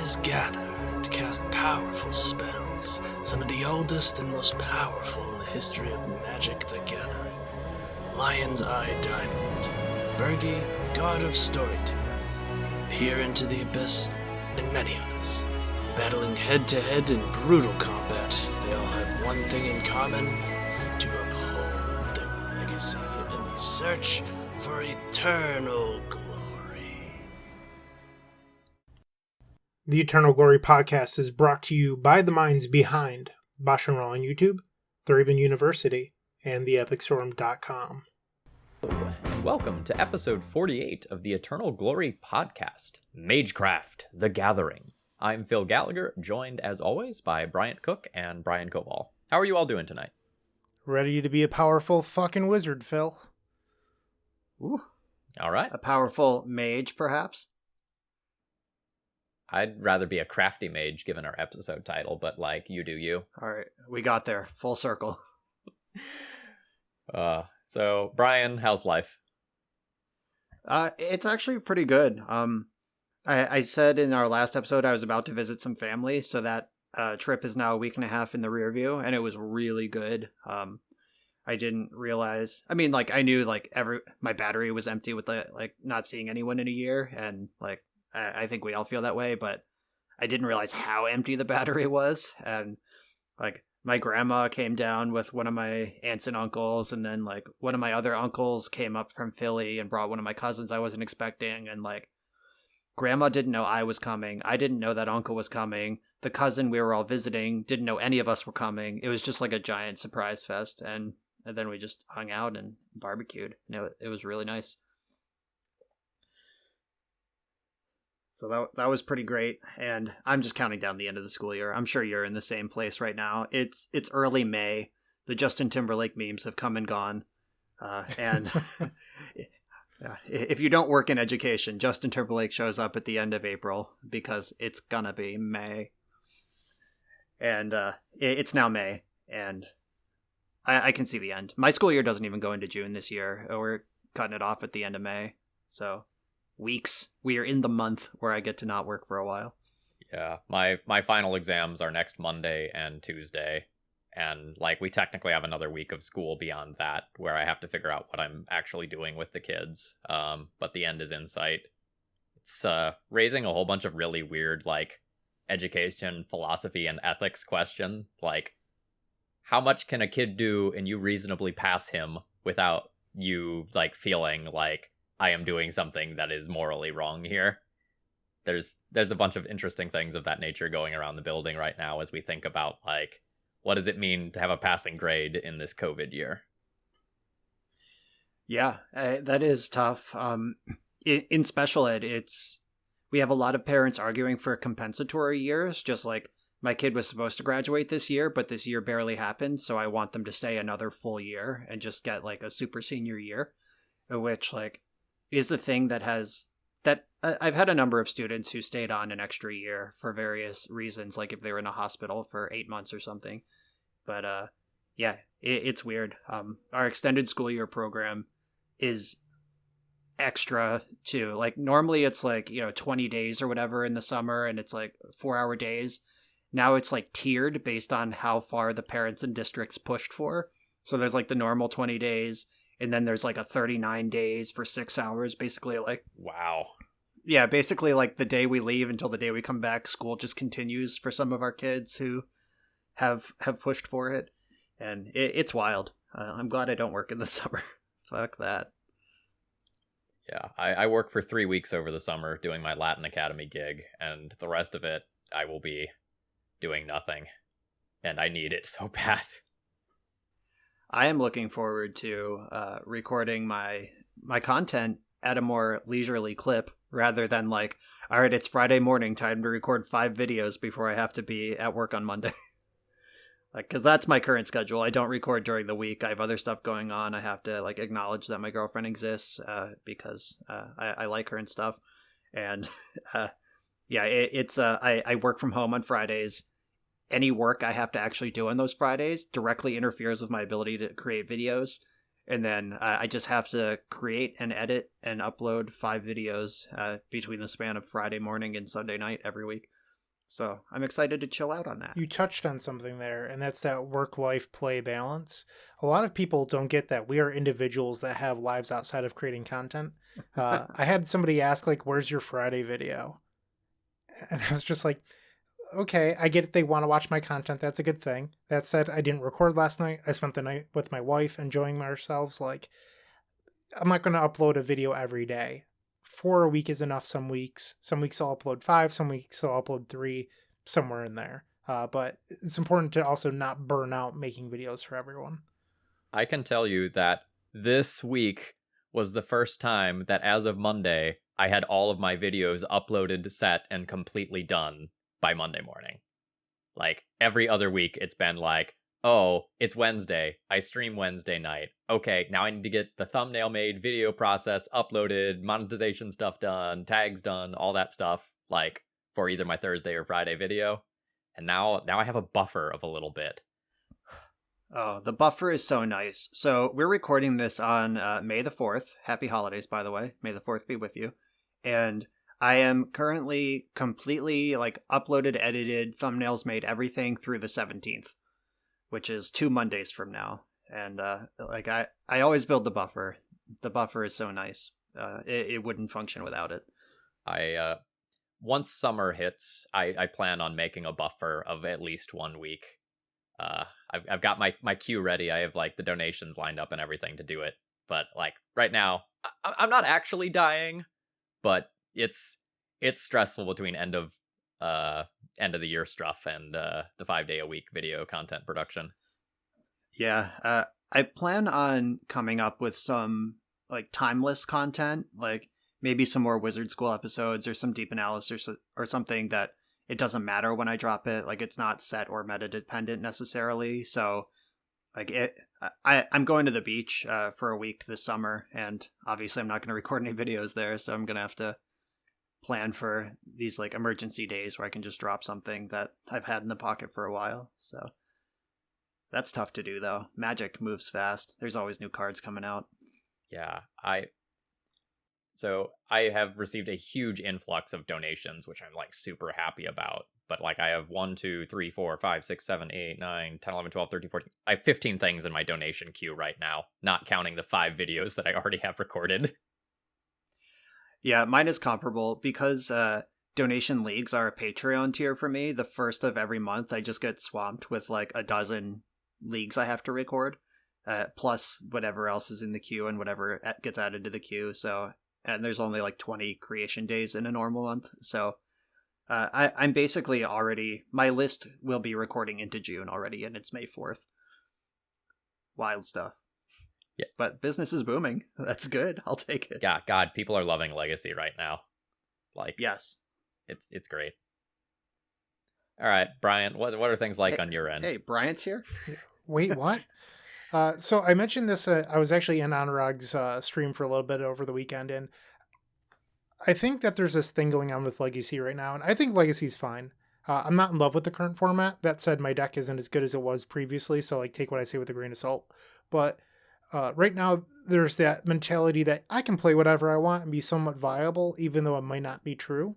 is gathered to cast powerful spells, some of the oldest and most powerful in the history of Magic the Gathering. Lion's Eye Diamond, Bergie, God of Storytelling, Peer into the Abyss, and many others. Battling head-to-head in brutal combat, they all have one thing in common: to uphold their legacy in the search for eternal glory. The Eternal Glory podcast is brought to you by the minds behind BoshNRoll on YouTube, ThrabenU University, and theepicstorm.com. And welcome to episode 48 of the Eternal Glory podcast, Magecraft, The Gathering. I'm Phil Gallagher, joined as always by Bryant Cook and Brian Coval. How are you all doing tonight? Ready to be a powerful fucking wizard, Phil. Ooh. All right. A powerful mage, perhaps? I'd rather be a crafty mage given our episode title, but you do you. All right, we got there. Full circle. So, Brian, how's life? It's actually pretty good. I said in our last episode I was about to visit some family, so that trip is now a week and a half in the rear view, and it was really good. I didn't realize. I mean, I knew my battery was empty with not seeing anyone in a year, and I think we all feel that way, but I didn't realize how empty the battery was, and my grandma came down with one of my aunts and uncles, and then one of my other uncles came up from Philly and brought one of my cousins I wasn't expecting, and grandma didn't know I was coming. I didn't know that uncle was coming. The cousin we were all visiting didn't know any of us were coming. It was just a giant surprise fest, and then we just hung out and barbecued. It was really nice. So that was pretty great, and I'm just counting down the end of the school year. I'm sure you're in the same place right now. It's early May. The Justin Timberlake memes have come and gone, and if you don't work in education, Justin Timberlake shows up at the end of April because it's gonna be May, and it's now May, and I can see the end. My school year doesn't even go into June this year. We're cutting it off at the end of May, so. Weeks. We are in the month where I get to not work for a while. Yeah, my final exams are next Monday and Tuesday, and we technically have another week of school beyond that where I have to figure out what I'm actually doing with the kids. But the end is in sight. It's raising a whole bunch of really weird education, philosophy, and ethics question. How much can a kid do and you reasonably pass him without you feeling I am doing something that is morally wrong here? There's a bunch of interesting things of that nature going around the building right now as we think about what does it mean to have a passing grade in this COVID year? Yeah, that is tough. In special ed, we have a lot of parents arguing for compensatory years, just my kid was supposed to graduate this year, but this year barely happened, so I want them to stay another full year and just get a super senior year, which is a thing that I've had a number of students who stayed on an extra year for various reasons, if they were in a hospital for 8 months or something. But yeah, it's weird. Our extended school year program is extra too. Normally it's 20 days or whatever in the summer, and it's 4-hour days. Now it's tiered based on how far the parents and districts pushed for. So there's the normal 20 days. And then there's a 39 days for 6 hours, basically wow. Yeah, basically the day we leave until the day we come back, school just continues for some of our kids who have pushed for it. And it's wild. I'm glad I don't work in the summer. Fuck that. Yeah, I work for 3 weeks over the summer doing my Latin Academy gig, and the rest of it I will be doing nothing. And I need it so bad. I am looking forward to recording my content at a more leisurely clip rather than all right, it's Friday morning, time to record 5 videos before I have to be at work on Monday. Because that's my current schedule. I don't record during the week. I have other stuff going on. I have to acknowledge that my girlfriend exists because I like her and stuff. And yeah, I work from home on Fridays. Any work I have to actually do on those Fridays directly interferes with my ability to create videos. And then I just have to create and edit and upload 5 videos between the span of Friday morning and Sunday night every week. So I'm excited to chill out on that. You touched on something there, and that's that work-life play balance. A lot of people don't get that. We are individuals that have lives outside of creating content. I had somebody ask, like, where's your Friday video? And I was just like, okay, I get it. They want to watch my content. That's a good thing. That said, I didn't record last night. I spent the night with my wife enjoying ourselves. Like, I'm not going to upload a video every day. 4 a week is enough some weeks. Some weeks I'll upload 5. Some weeks I'll upload 3, somewhere in there. But it's important to also not burn out making videos for everyone. I can tell you that this week was the first time that as of Monday, I had all of my videos uploaded, set, and completely done by Monday morning. Like, every other week, it's been like, oh, it's Wednesday. I stream Wednesday night. Okay, now I need to get the thumbnail made, video processed, uploaded, monetization stuff done, tags done, all that stuff, like, for either my Thursday or Friday video. And now I have a buffer of a little bit. Oh, the buffer is so nice. So we're recording this on May the 4th. Happy holidays, by the way. May the 4th be with you. And I am currently completely, like, uploaded, edited, thumbnails made, everything through the 17th, which is 2 Mondays from now. And, like, I always build the buffer. The buffer is so nice. It wouldn't function without it. Once summer hits, I plan on making a buffer of at least 1 week. I've got my queue ready. I have, like, the donations lined up and everything to do it. But, like, right now, I'm not actually dying, but it's stressful between end of the year stuff and the 5-day-a-week video content production. Yeah, I plan on coming up with some, like, timeless content, like maybe some more Wizard School episodes or some deep analysis or something that it doesn't matter when I drop it. Like, it's not set or meta dependent necessarily. So, like, I'm going to the beach for a week this summer, and obviously I'm not going to record any videos there, so I'm going to have to plan for these, like, emergency days where I can just drop something that I've had in the pocket for a while. So that's tough to do, though. Magic moves fast. There's always new cards coming out. Yeah, So I have received a huge influx of donations, which I'm, like, super happy about. But, like, I have 1, 2, 3, 4, 5, 6, 7, 8, 9, 10, 11, 12, 13, 14. I have 15 things in my donation queue right now, not counting the 5 videos that I already have recorded. Yeah, mine is comparable because donation leagues are a Patreon tier for me. The first of every month, I just get swamped with, like, a dozen leagues I have to record, plus whatever else is in the queue and whatever gets added to the queue. So, and there's only, like, 20 creation days in a normal month. So I'm basically already, my list will be recording into June already, and it's May 4th. Wild stuff. Yeah. But business is booming. That's good. I'll take it. Yeah, God, people are loving Legacy right now. Like, yes. It's great. All right, Brian, what are things like on your end? Hey, Bryant's here? Wait, what? So I mentioned this, I was actually in Anurag's stream for a little bit over the weekend, and I think that there's this thing going on with Legacy right now, and I think Legacy's fine. I'm not in love with the current format. That said, my deck isn't as good as it was previously, so, like, take what I say with a grain of salt. But right now, there's that mentality that I can play whatever I want and be somewhat viable, even though it might not be true.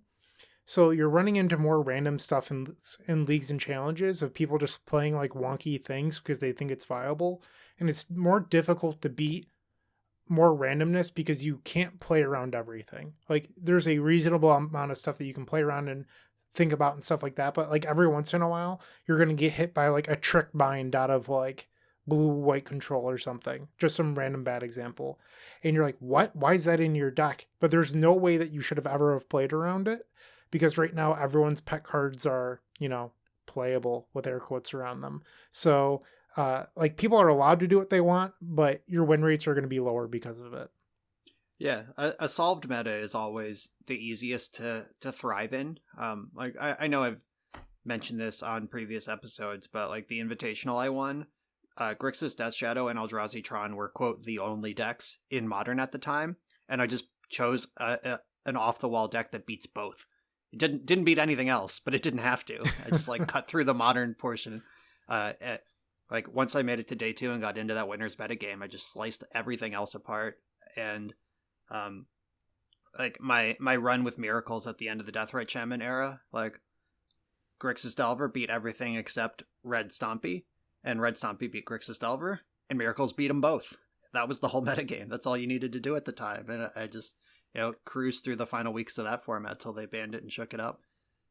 So you're running into more random stuff in leagues and challenges of people just playing, like, wonky things because they think it's viable. And it's more difficult to beat more randomness because you can't play around everything. Like, there's a reasonable amount of stuff that you can play around and think about and stuff like that. But, like, every once in a while, you're going to get hit by, like, a trick bind out of, like, blue-white control or something. Just some random bad example. And you're like, what? Why is that in your deck? But there's no way that you should have ever have played around it. Because right now, everyone's pet cards are, you know, playable with air quotes around them. So, like, people are allowed to do what they want, but your win rates are going to be lower because of it. Yeah, a solved meta is always the easiest to thrive in. Like, I know I've mentioned this on previous episodes, but, like, the Invitational I won, Grixis Death Shadow and Eldrazi Tron were, quote, the only decks in Modern at the time, and I just chose an off-the-wall deck that beats both. It didn't beat anything else, but it didn't have to. I just, like, cut through the Modern portion. Like, once I made it to day 2 and got into that winner's metagame, I just sliced everything else apart. And, like, my run with Miracles at the end of the Deathrite Shaman era, like, Grixis Delver beat everything except Red Stompy, and Red Stompy beat Grixis Delver, and Miracles beat them both. That was the whole metagame. That's all you needed to do at the time. And I just, cruised through the final weeks of that format till they banned it and shook it up.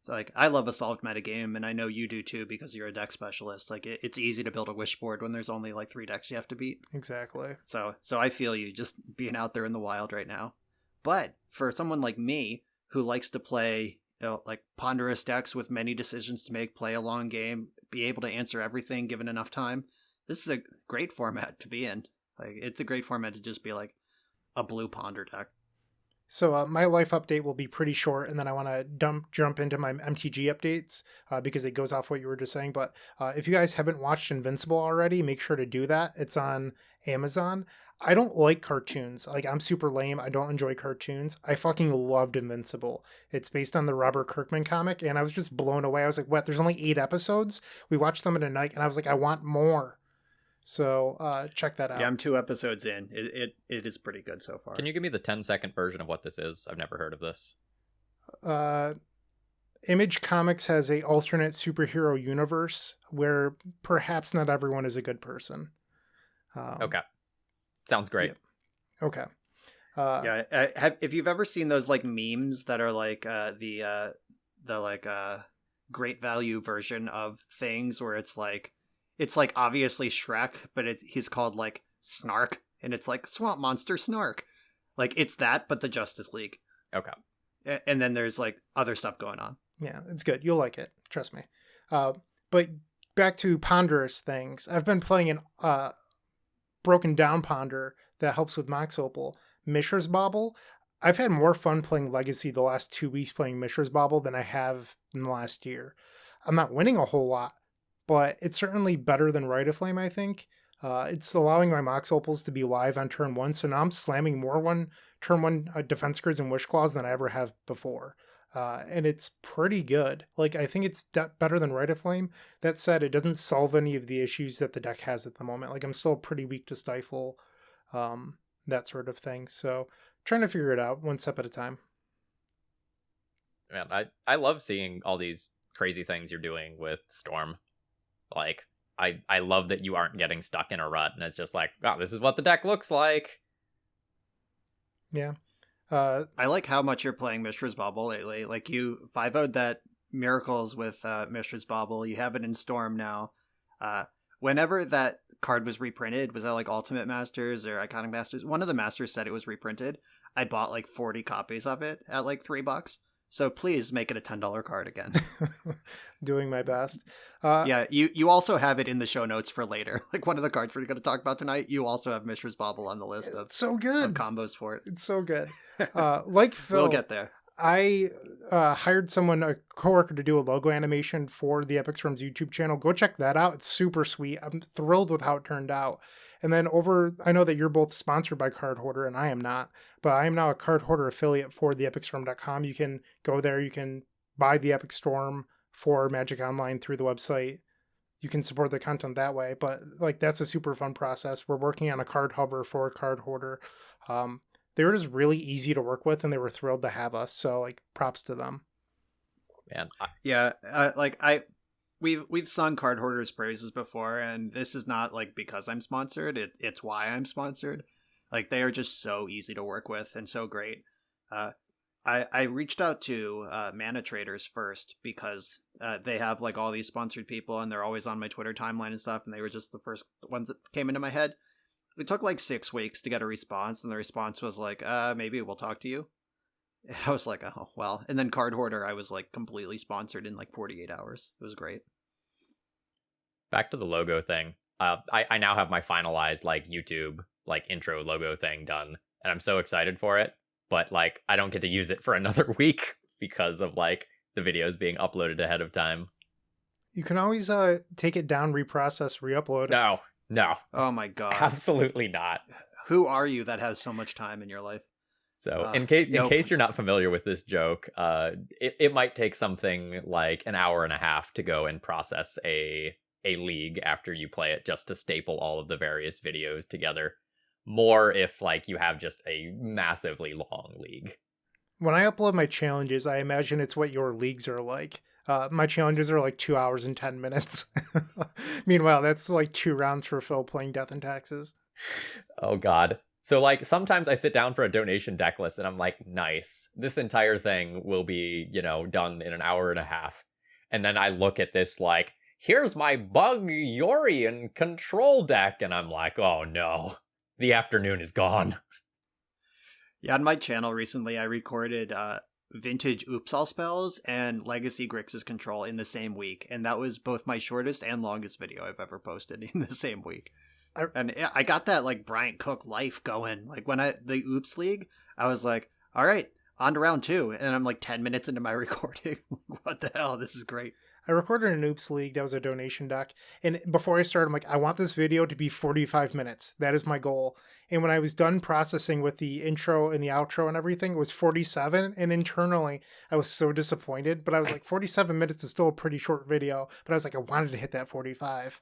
So, like, I love a solved metagame, and I know you do too because you're a deck specialist. Like, it's easy to build a wish board when there's only like 3 decks you have to beat. Exactly. So I feel you just being out there in the wild right now. But for someone like me who likes to play, like ponderous decks with many decisions to make, play a long game, be able to answer everything given enough time, this is a great format to be in. Like, it's a great format to just be like a blue ponder deck. So my life update will be pretty short, and then I want to jump into my MTG updates because it goes off what you were just saying. But if you guys haven't watched Invincible already, make sure to do that. It's on Amazon. I don't like cartoons. Like, I'm super lame. I don't enjoy cartoons. I fucking loved Invincible. It's based on the Robert Kirkman comic, and I was just blown away. I was like, what? There's only 8 episodes? We watched them in a night, and I was like, I want more. So check that out. Yeah, I'm 2 episodes in. It is pretty good so far. Can you give me the 10-second version of what this is? I've never heard of this. Image Comics has a alternate superhero universe where perhaps not everyone is a good person. Okay. Sounds great. Yeah. Okay. If you've ever seen those like memes that are like the great value version of things where it's like obviously Shrek, but he's called like Snark, and it's like Swamp Monster Snark. Like, it's that, but the Justice League. Okay. And then there's like other stuff going on. Yeah, it's good. You'll like it. Trust me. But back to ponderous things. I've been playing an broken down ponder that helps with Mox Opal, Mishra's Bauble. I've had more fun playing Legacy the last 2 weeks playing Mishra's Bauble than I have in the last year. I'm not winning a whole lot, but it's certainly better than Rite of Flame, I think. It's allowing my Mox Opals to be live on turn 1, so now I'm slamming more turn 1 Defense Grids and Wish Claws than I ever have before. And it's pretty good. Like, I think it's better than Rite of Flame. That said, it doesn't solve any of the issues that the deck has at the moment. Like, I'm still pretty weak to Stifle, that sort of thing. So, trying to figure it out one step at a time. Man, I love seeing all these crazy things you're doing with Storm. Like, I love that you aren't getting stuck in a rut, and it's just like, wow, this is what the deck looks like. Yeah. I like how much you're playing Mishra's Bauble lately. Like, you 5-0'd that Miracles with Mishra's Bauble. You have it in Storm now. Whenever that card was reprinted, was that like Ultimate Masters or Iconic Masters? One of the Masters said it was reprinted. I bought like 40 copies of it at like $3. So please make it a $10 card again. Doing my best. Yeah, you also have it in the show notes for later. Like, one of the cards we're going to talk about tonight, you also have Mishra's Bauble on the list of, so good. of combos for it. It's so good. Like Phil, We'll get there. I hired a coworker, to do a logo animation for the Epic Storm's YouTube channel. Go check that out. It's super sweet. I'm thrilled with how it turned out. And then I know that you're both sponsored by Card Hoarder, and I am not, but I am now a Card Hoarder affiliate for theepicstorm.com. You can go there. You can buy the Epic Storm for Magic Online through the website. You can support the content that way, but like, that's a super fun process. We're working on a card hover for Card Hoarder. They were just really easy to work with, and they were thrilled to have us. So, like, props to them. Man, We've sung Card Hoarder's praises before, and this is not like because I'm sponsored. It's why I'm sponsored. Like, they are just so easy to work with and so great. I reached out to Mana Traders first because they have like all these sponsored people, and they're always on my Twitter timeline and stuff, and they were just the first ones that came into my head. It took like 6 weeks to get a response, and the response was like, maybe we'll talk to you. And I was like, oh, well. And then Card Hoarder, I was like completely sponsored in like 48 hours. It was great. Back to the logo thing. I now have my finalized like YouTube like intro logo thing done, and I'm so excited for it. But like, I don't get to use it for another week because of like the videos being uploaded ahead of time. You can always take it down, reprocess, re-upload it. No. Oh my god. Absolutely not. Who are you that has so much time in your life? So in case you're not familiar with this joke, it might take something like an hour and a half to go and process a league after you play it, just to staple all of the various videos together. More if like you have just a massively long league. When I upload my challenges, I imagine it's what your leagues are like. My challenges are like 2 hours and 10 minutes. Meanwhile, that's like 2 rounds for Phil playing Death and Taxes. Oh God. So like sometimes I sit down for a donation deck list and I'm like, nice. This entire thing will be, done in an hour and a half. And then I look at this like, here's my Bug Yorian control deck, and I'm like, oh no. The afternoon is gone. Yeah, on my channel recently I recorded Vintage Oops All Spells and Legacy Grixis Control in the same week, and that was both my shortest and longest video I've ever posted in the same week. And I got that like Bryant Cook life going. Like when the Oops League, I was like, all right, on to round 2, and I'm like 10 minutes into my recording. What the hell? This is great. I recorded an Oops League that was a donation deck, and before I started, I'm like, I want this video to be 45 minutes. That is my goal. And when I was done processing with the intro and the outro and everything, it was 47, and internally, I was so disappointed, but I was like, 47 minutes is still a pretty short video, but I was like, I wanted to hit that 45.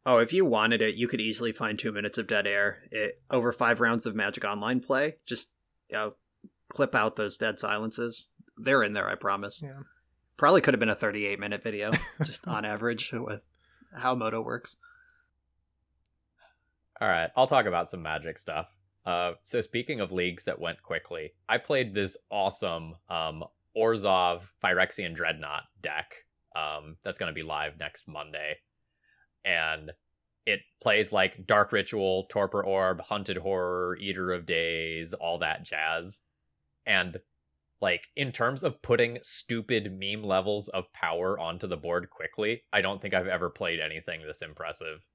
Oh, if you wanted it, you could easily find 2 minutes of dead air. Over 5 rounds of Magic Online play. Just clip out those dead silences. They're in there, I promise. Yeah. Probably could have been a 38-minute video, just on average, with how Moto works. All right, I'll talk about some Magic stuff. So speaking of leagues that went quickly, I played this awesome Orzhov Phyrexian Dreadnought deck that's going to be live next Monday. And it plays like Dark Ritual, Torpor Orb, Hunted Horror, Eater of Days, all that jazz. And like, in terms of putting stupid meme levels of power onto the board quickly, I don't think I've ever played anything this impressive.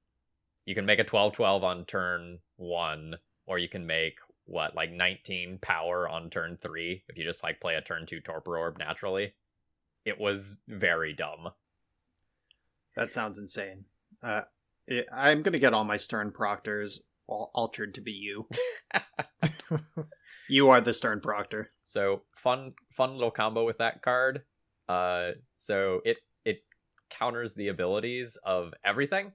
You can make a 12/12 on turn 1, or you can make, 19 power on turn 3 if you just, play a turn 2 Torpor Orb naturally. It was very dumb. That sounds insane. I'm going to get all my Stern Proctors altered to be you. You are the Stern Proctor. So fun little combo with that card. So it counters the abilities of everything,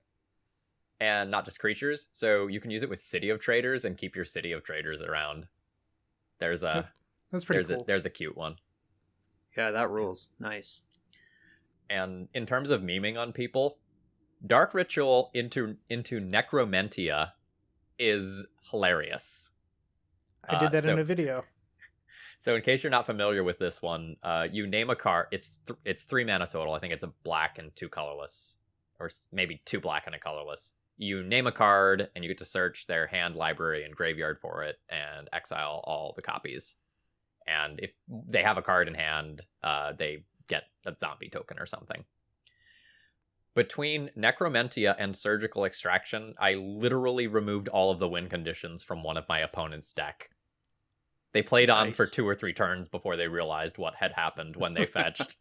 and not just creatures. So you can use it with City of Traders and keep your City of Traders around. That's pretty cool. There's a cute one. Yeah, that rules. Nice. And in terms of memeing on people, Dark Ritual into Necromentia is hilarious. I did that in a video. So in case you're not familiar with this one, you name a card. It's 3 mana total. I think it's a black and 2 colorless, or maybe 2 black and a colorless. You name a card, and you get to search their hand, library, and graveyard for it, and exile all the copies. And if they have a card in hand, they get a zombie token or something. Between Necromentia and Surgical Extraction, I literally removed all of the win conditions from one of my opponent's deck. They played on for 2 or 3 turns before they realized what had happened when they fetched.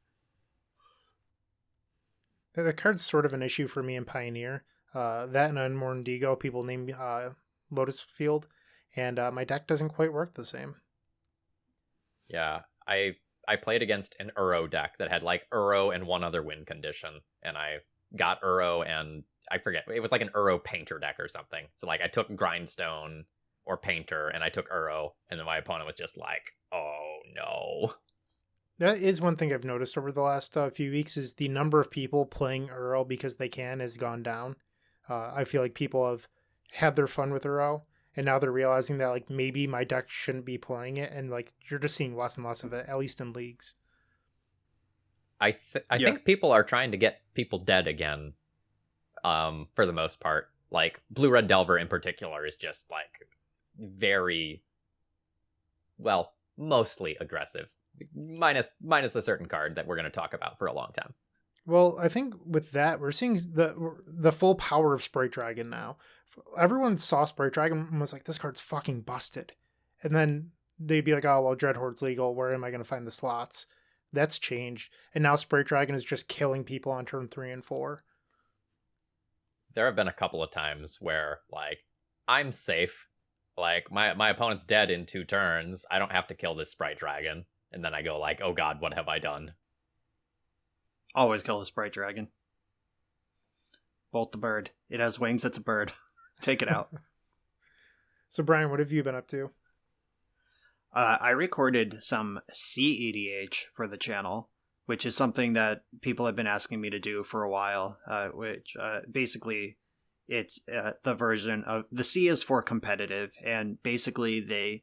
The card's sort of an issue for me in Pioneer. That and Unborn Indigo, people name Lotus Field, and my deck doesn't quite work the same. Yeah, I played against an Uro deck that had Uro and one other win condition, and I got Uro and I forget, it was like an Uro Painter deck or something. So I took Grindstone or Painter and I took Uro, and then my opponent was just like, oh no. That is one thing I've noticed over the last few weeks, is the number of people playing Uro because they can has gone down. I feel like people have had their fun with Uro, and now they're realizing that maybe my deck shouldn't be playing it, and you're just seeing less and less of it, at least in leagues. I think people are trying to get people dead again, for the most part. Blue-Red Delver in particular is just very, mostly aggressive. Minus a certain card that we're going to talk about for a long time. Well, I think with that, we're seeing the full power of Sprite Dragon now. Everyone saw Sprite Dragon and was like, this card's fucking busted. And then they'd be like, oh, well, Dreadhoard's legal. Where am I going to find the slots? That's changed. And now Sprite Dragon is just killing people on turn 3 and 4. There have been a couple of times where, I'm safe. My opponent's dead in 2 turns. I don't have to kill this Sprite Dragon. And then I go oh god, what have I done? Always kill the Sprite Dragon. Bolt the bird. It has wings, it's a bird. Take it out. So Brian, what have you been up to? I recorded some CEDH for the channel. which is something that people have been asking me to do for a while, which basically it's the version of the C is for competitive, and basically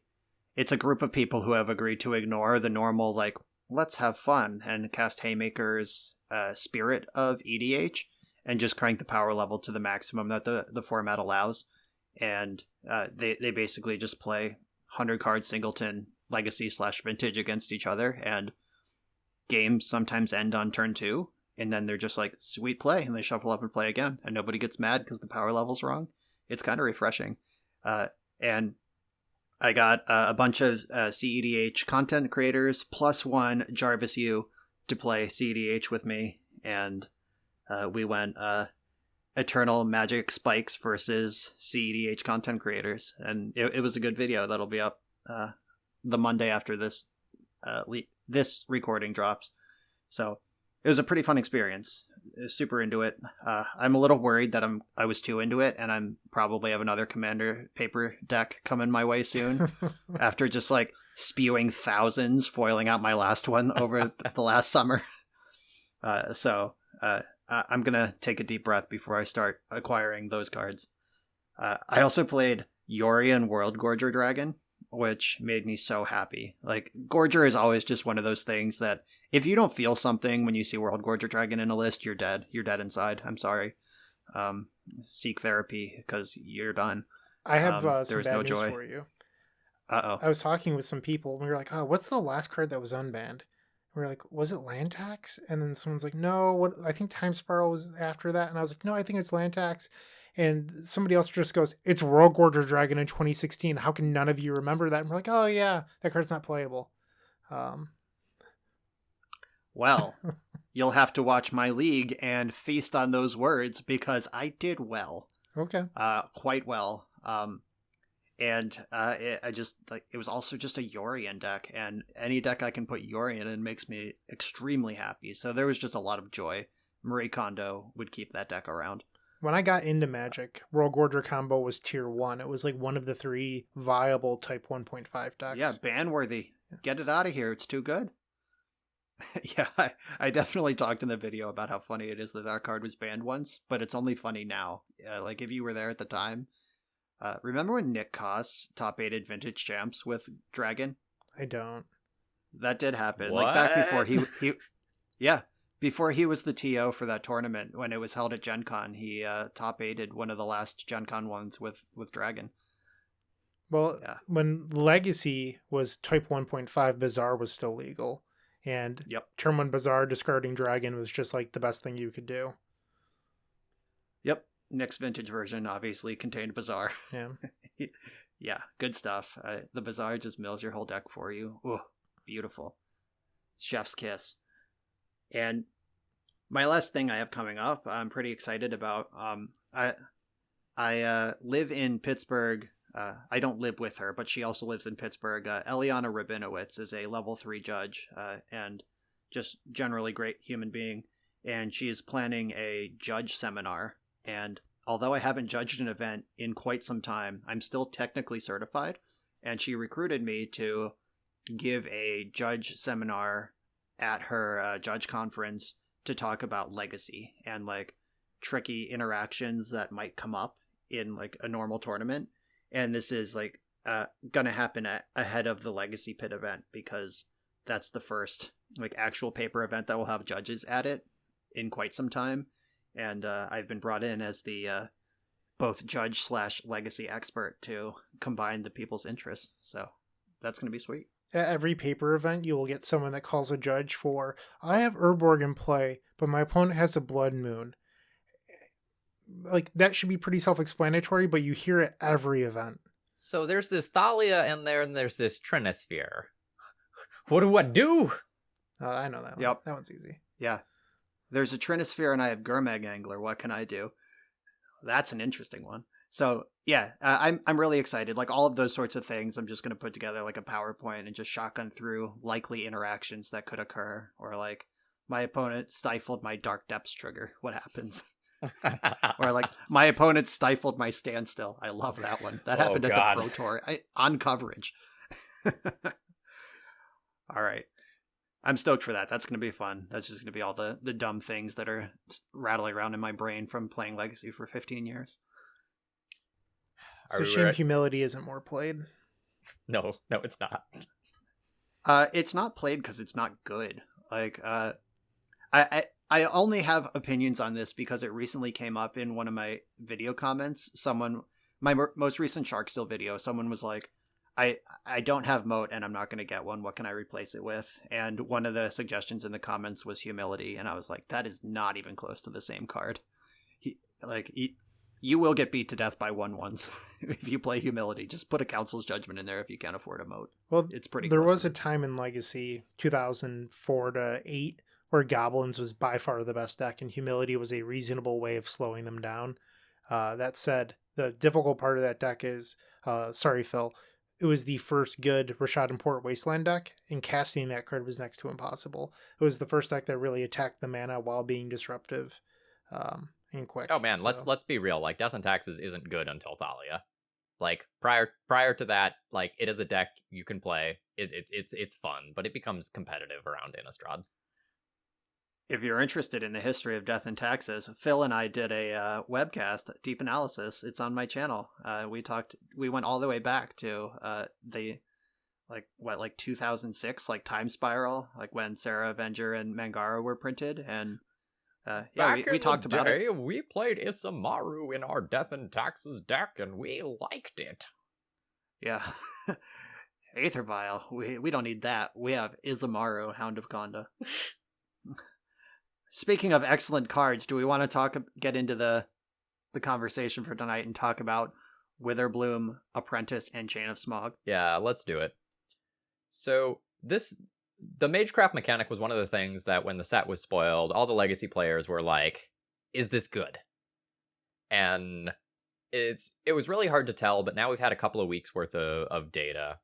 it's a group of people who have agreed to ignore the normal, like, let's have fun and cast Haymaker's spirit of EDH and just crank the power level to the maximum that the format allows. And they basically just play 100-card singleton legacy / vintage against each other, and games sometimes end on turn 2, and then they're just like, sweet play, and they shuffle up and play again, and nobody gets mad because the power level's wrong. It's kind of refreshing. And I got a bunch of CEDH content creators plus one Jarvis U to play CEDH with me, and we went Eternal Magic Spikes versus CEDH content creators, and it was a good video that'll be up the Monday after this this recording drops. So it was a pretty fun experience. Super into it. I'm a little worried that I was too into it, and I'm probably have another Commander paper deck coming my way soon after just like spewing thousands, foiling out my last one over the last summer. So I'm gonna take a deep breath before I start acquiring those cards. I also played Yorion World Gorger Dragon, which made me so happy. Like, Gorger is always just one of those things that if you don't feel something when you see World Gorger Dragon in a list, you're dead. You're dead inside. I'm sorry. Seek therapy because you're done. I have some there's bad no news joy. for you. Uh-oh. I was talking with some people, and we were like, oh, what's the last card that was unbanned? We were like, was it Land Tax? And then someone's like, no, what? I think Time Spiral was after that. And I was like, no, I think it's Land Tax. And somebody else just goes, it's World Gorger Dragon in 2016. How can none of you remember that? And we're like, oh yeah, that card's not playable. Well, you'll have to watch my league and feast on those words because I did well. Okay. Quite well. And I just like it was also just a Yorion deck, and any deck I can put Yorion in makes me extremely happy. So there was just a lot of joy. Marie Kondo would keep that deck around. When I got into Magic, World Gorger combo was tier 1. It was like one of the 3 viable type 1.5 decks. Yeah, ban worthy. Get it out of here. It's too good. Yeah, I definitely talked in the video about how funny it is that that card was banned once, but it's only funny now. Like, if you were there at the time. Remember when Nick Koss top-8'd Vintage Champs with Dragon? I don't. That did happen. What? Like, back before he yeah, before he was the TO for that tournament, when it was held at Gen Con, he top-8'd one of the last Gen Con ones with Dragon. Well, Yeah. when Legacy was type 1.5, Bazaar was still legal. And Yep. turn 1 Bazaar discarding Dragon was just like the best thing you could do. Yep. Nick's vintage version obviously contained Bazaar. Yeah. Yeah, good stuff. The Bazaar just mills your whole deck for you. Ooh, beautiful. Chef's kiss. And my last thing I have coming up, I'm pretty excited about. I live in Pittsburgh. I don't live with her, but she also lives in Pittsburgh. Eliana Rabinowitz is a level 3 judge and just generally great human being. And she is planning a judge seminar. And although I haven't judged an event in quite some time, I'm still technically certified. And she recruited me to give a judge seminar at her judge conference to talk about legacy and like tricky interactions that might come up in like a normal tournament. And this is like gonna happen ahead of the Legacy Pit event because that's the first like actual paper event that will have judges at it in quite some time. And I've been brought in as the both judge / legacy expert to combine the people's interests. So that's going to be sweet. At every paper event, you will get someone that calls a judge for, I have Urborg in play, but my opponent has a Blood Moon. Like, that should be pretty self-explanatory, but you hear it every event. So there's this Thalia in there, and there's this Trinisphere. What do I do? I know that one. Yep. That one's easy. Yeah. There's a Trinisphere and I have Gurmag Angler. What can I do? That's an interesting one. So yeah, I'm really excited. Like all of those sorts of things, I'm just going to put together like a PowerPoint and just shotgun through likely interactions that could occur. Or like my opponent stifled my Dark Depths trigger. What happens? Or like my opponent stifled my standstill. I love that one. That happened at the Pro Tour on coverage. All right. I'm stoked for that. That's going to be fun. That's just going to be all the dumb things that are rattling around in my brain from playing Legacy for 15 years. So shame humility isn't more played. No, it's not. It's not played because it's not good. Like, I only have opinions on this because it recently came up in one of my video comments. My most recent Sharksteel video, someone was like, I don't have moat and I'm not going to get one. What can I replace it with? And one of the suggestions in the comments was humility. And I was like, that is not even close to the same card. You will get beat to death by 1/1s if you play humility. Just put a Council's Judgment in there if you can't afford a moat. Well, it's pretty. There was a time in Legacy 2004 to 8 where Goblins was by far the best deck, and humility was a reasonable way of slowing them down. That said, the difficult part of that deck is, sorry, Phil, it was the first good Rashad and Port Wasteland deck, and casting that card was next to impossible. It was the first deck that really attacked the mana while being disruptive. And quick. Oh man, so. let's be real. Like, Death and Taxes isn't good until Thalia. Like, prior to that, like, it is a deck you can play. It's fun, but it becomes competitive around Innistrad. If you're interested in the history of Death and Taxes, Phil and I did a webcast, deep analysis. It's on my channel. We went all the way back to the 2006, like Time Spiral, like when Sarah Avenger and Mangara were printed, and we talked about it. We played Isamaru in our Death and Taxes deck, and we liked it. Yeah. Aether Vial. We don't need that. We have Isamaru, Hound of Gonda. Speaking of excellent cards, do we want to get into the conversation for tonight and talk about Witherbloom, Apprentice, and Chain of Smog? Yeah, let's do it. So the Magecraft mechanic was one of the things that when the set was spoiled, all the Legacy players were like, is this good? And it was really hard to tell, but now we've had a couple of weeks worth of data.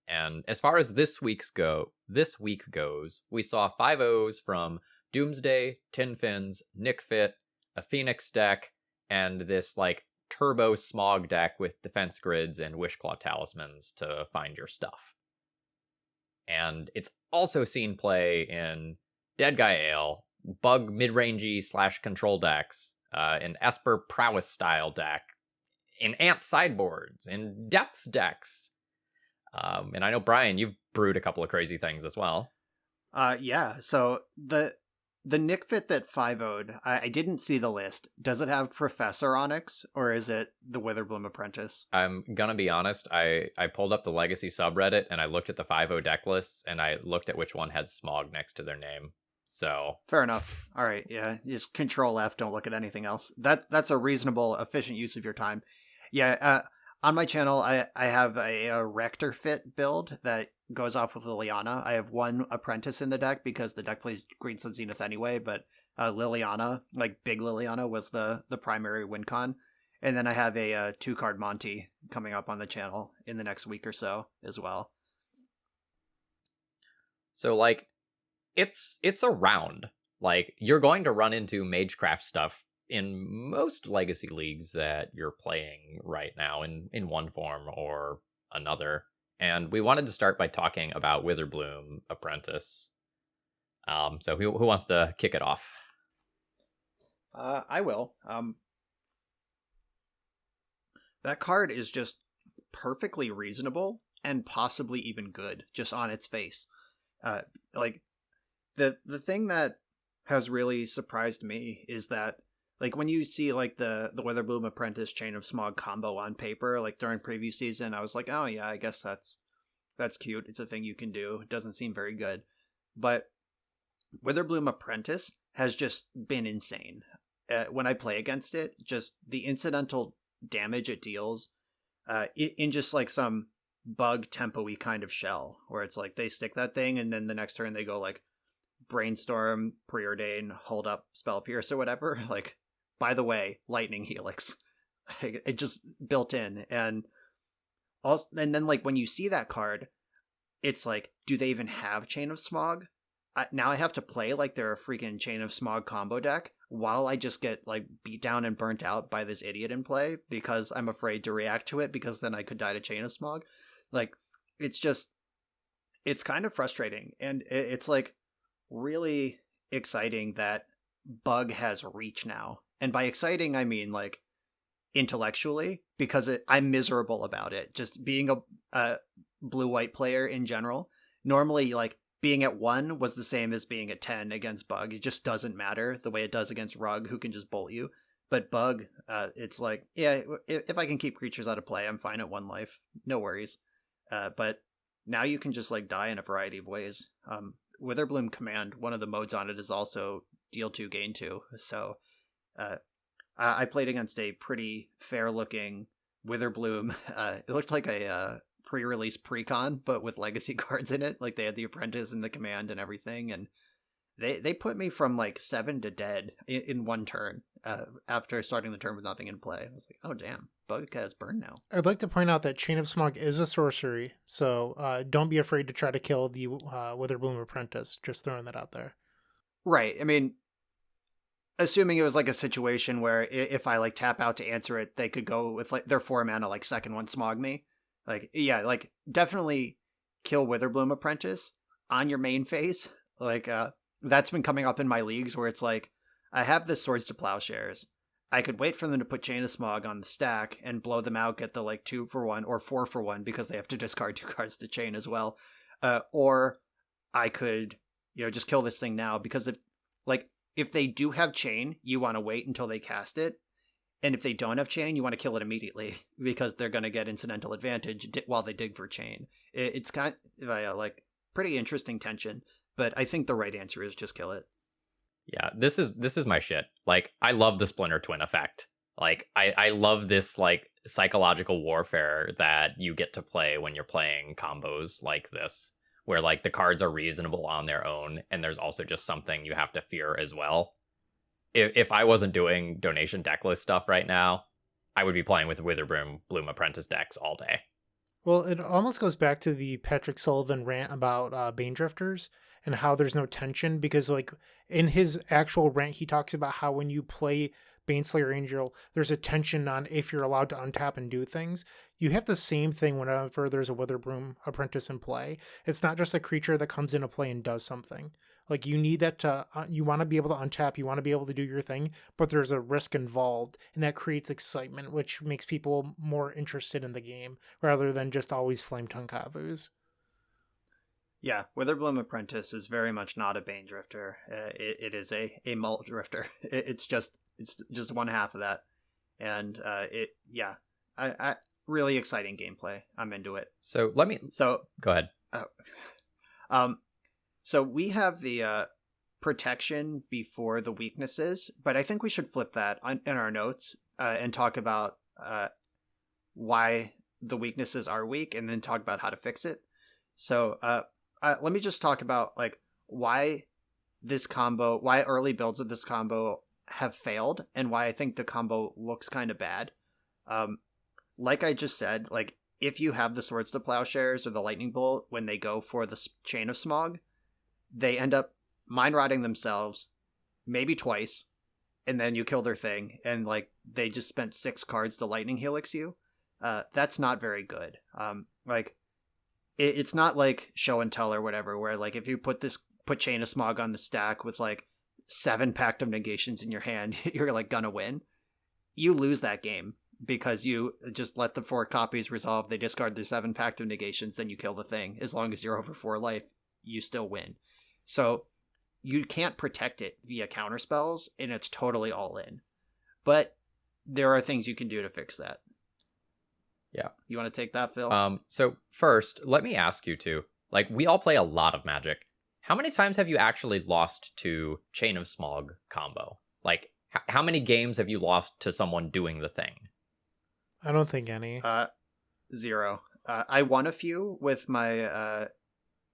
And as far as this week goes, we saw 5-0s from Doomsday, Tin Fins, Nick Fit, a Phoenix deck, and this like turbo smog deck with defense grids and Wishclaw talismans to find your stuff. And it's also seen play in Dead Guy Ale, bug mid-rangey / control decks, in Esper Prowess style deck, in Ant sideboards, in Depths decks. And I know, Brian, you've brewed a couple of crazy things as well. Yeah, so the Nick Fit that 5-0'd, I didn't see the list. Does it have Professor Onyx, or is it the Witherbloom Apprentice? I'm gonna be honest, I pulled up the Legacy subreddit, and I looked at the 5-0 deck lists, and I looked at which one had Smog next to their name. So fair enough. All right, yeah, just Control F, don't look at anything else. That's a reasonable, efficient use of your time. Yeah, on my channel, I have a Rector Fit build that goes off with Liliana. I have one Apprentice in the deck because the deck plays Green Sun Zenith anyway, but Liliana, like Big Liliana, was the primary win con. And then I have a 2-card Monty coming up on the channel in the next week or so as well. So, like, it's around. Like, you're going to run into Magecraft stuff in most Legacy leagues that you're playing right now in one form or another. And we wanted to start by talking about Witherbloom Apprentice. So who wants to kick it off? I will. That card is just perfectly reasonable and possibly even good, just on its face. Like the thing that has really surprised me is that, like, when you see like the Witherbloom Apprentice Chain of Smog combo on paper, like during preview season, I was like, oh yeah, I guess that's cute. It's a thing you can do. It doesn't seem very good. But Witherbloom Apprentice has just been insane. When I play against it, just the incidental damage it deals in just like some bug tempo-y kind of shell, where it's like they stick that thing and then the next turn they go like Brainstorm, Preordain, Hold Up, Spell Pierce or whatever. Like, by the way, Lightning Helix. It just built in. And also, and then like when you see that card, it's like, do they even have Chain of Smog? Now I have to play like they're a freaking Chain of Smog combo deck while I just get like beat down and burnt out by this idiot in play because I'm afraid to react to it because then I could die to Chain of Smog. Like, it's kind of frustrating. And it's like, really exciting that Bug has reach now. And by exciting, I mean like intellectually, because I'm miserable about it. Just being a blue-white player in general. Normally, like, being at 1 was the same as being at 10 against Bug. It just doesn't matter the way it does against Rug, who can just bolt you. But Bug, it's like, yeah, if I can keep creatures out of play, I'm fine at 1 life. No worries. But now you can just, like, die in a variety of ways. Witherbloom Command, one of the modes on it is also deal 2, gain 2. So I played against a pretty fair-looking Witherbloom. It looked like a pre-release precon, but with legacy cards in it. Like, they had the Apprentice and the Command and everything, and they put me from like 7 to dead in 1 turn after starting the turn with nothing in play. I was like, oh damn, Bug has burn now. I'd like to point out that Chain of Smog is a sorcery, so don't be afraid to try to kill the Witherbloom Apprentice. Just throwing that out there. Right. I mean, assuming it was like a situation where if I like tap out to answer it, they could go with like their 4 mana, like second one smog me. Like, yeah, like definitely kill Witherbloom Apprentice on your main phase. Like, that's been coming up in my leagues where it's like, I have the Swords to Plowshares. I could wait for them to put Chain of Smog on the stack and blow them out, get the like 2 for 1 or 4 for 1 because they have to discard 2 cards to chain as well. Or I could, just kill this thing now because if they do have chain, you want to wait until they cast it. And if they don't have chain, you want to kill it immediately because they're going to get incidental advantage while they dig for chain. It's kind of like pretty interesting tension, but I think the right answer is just kill it. Yeah, this is my shit. Like, I love the Splinter Twin effect. Like, I love this like psychological warfare that you get to play when you're playing combos like this, where like the cards are reasonable on their own, and there's also just something you have to fear as well. If I wasn't doing donation decklist stuff right now, I would be playing with Witherbloom Apprentice decks all day. Well, it almost goes back to the Patrick Sullivan rant about Bane Drifters and how there's no tension, because like in his actual rant, he talks about how when you play Baneslayer Angel, there's a tension on if you're allowed to untap and do things. You have the same thing whenever there's a Witherbloom Apprentice in play. It's not just a creature that comes into play and does something. Like, you need that to, you want to be able to untap, you want to be able to do your thing, but there's a risk involved, and that creates excitement, which makes people more interested in the game, rather than just always Flame Tongue Kavus. Yeah, Witherbloom Apprentice is very much not a Bane Drifter. It is a Mult Drifter. It's just one half of that. And I really exciting gameplay. I'm into it. So go ahead. So we have the protection before the weaknesses, but I think we should flip that in our notes and talk about why the weaknesses are weak, and then talk about how to fix it. So let me just talk about like why early builds of this combo have failed, and why I think the combo looks kind of bad. Like I just said, like if you have the Swords to Plowshares or the Lightning Bolt when they go for the Chain of Smog, they end up mind rotting themselves maybe twice, and then you kill their thing, and like they just spent 6 cards to Lightning Helix you. That's not very good. It's not like Show and Tell or whatever, where like if you put Chain of Smog on the stack with like 7 Pact of Negations in your hand, you're like gonna win. You lose that game because you just let the 4 copies resolve, they discard their 7 Pact of Negations, then you kill the thing. As long as you're over 4 life, you still win. So you can't protect it via counterspells, and it's totally all in. But there are things you can do to fix that. Yeah. You want to take that, Phil? So first, let me ask you two. Like, we all play a lot of Magic. How many times have you actually lost to Chain of Smog combo? Like, how many games have you lost to someone doing the thing? I don't think any. 0. I won a few with my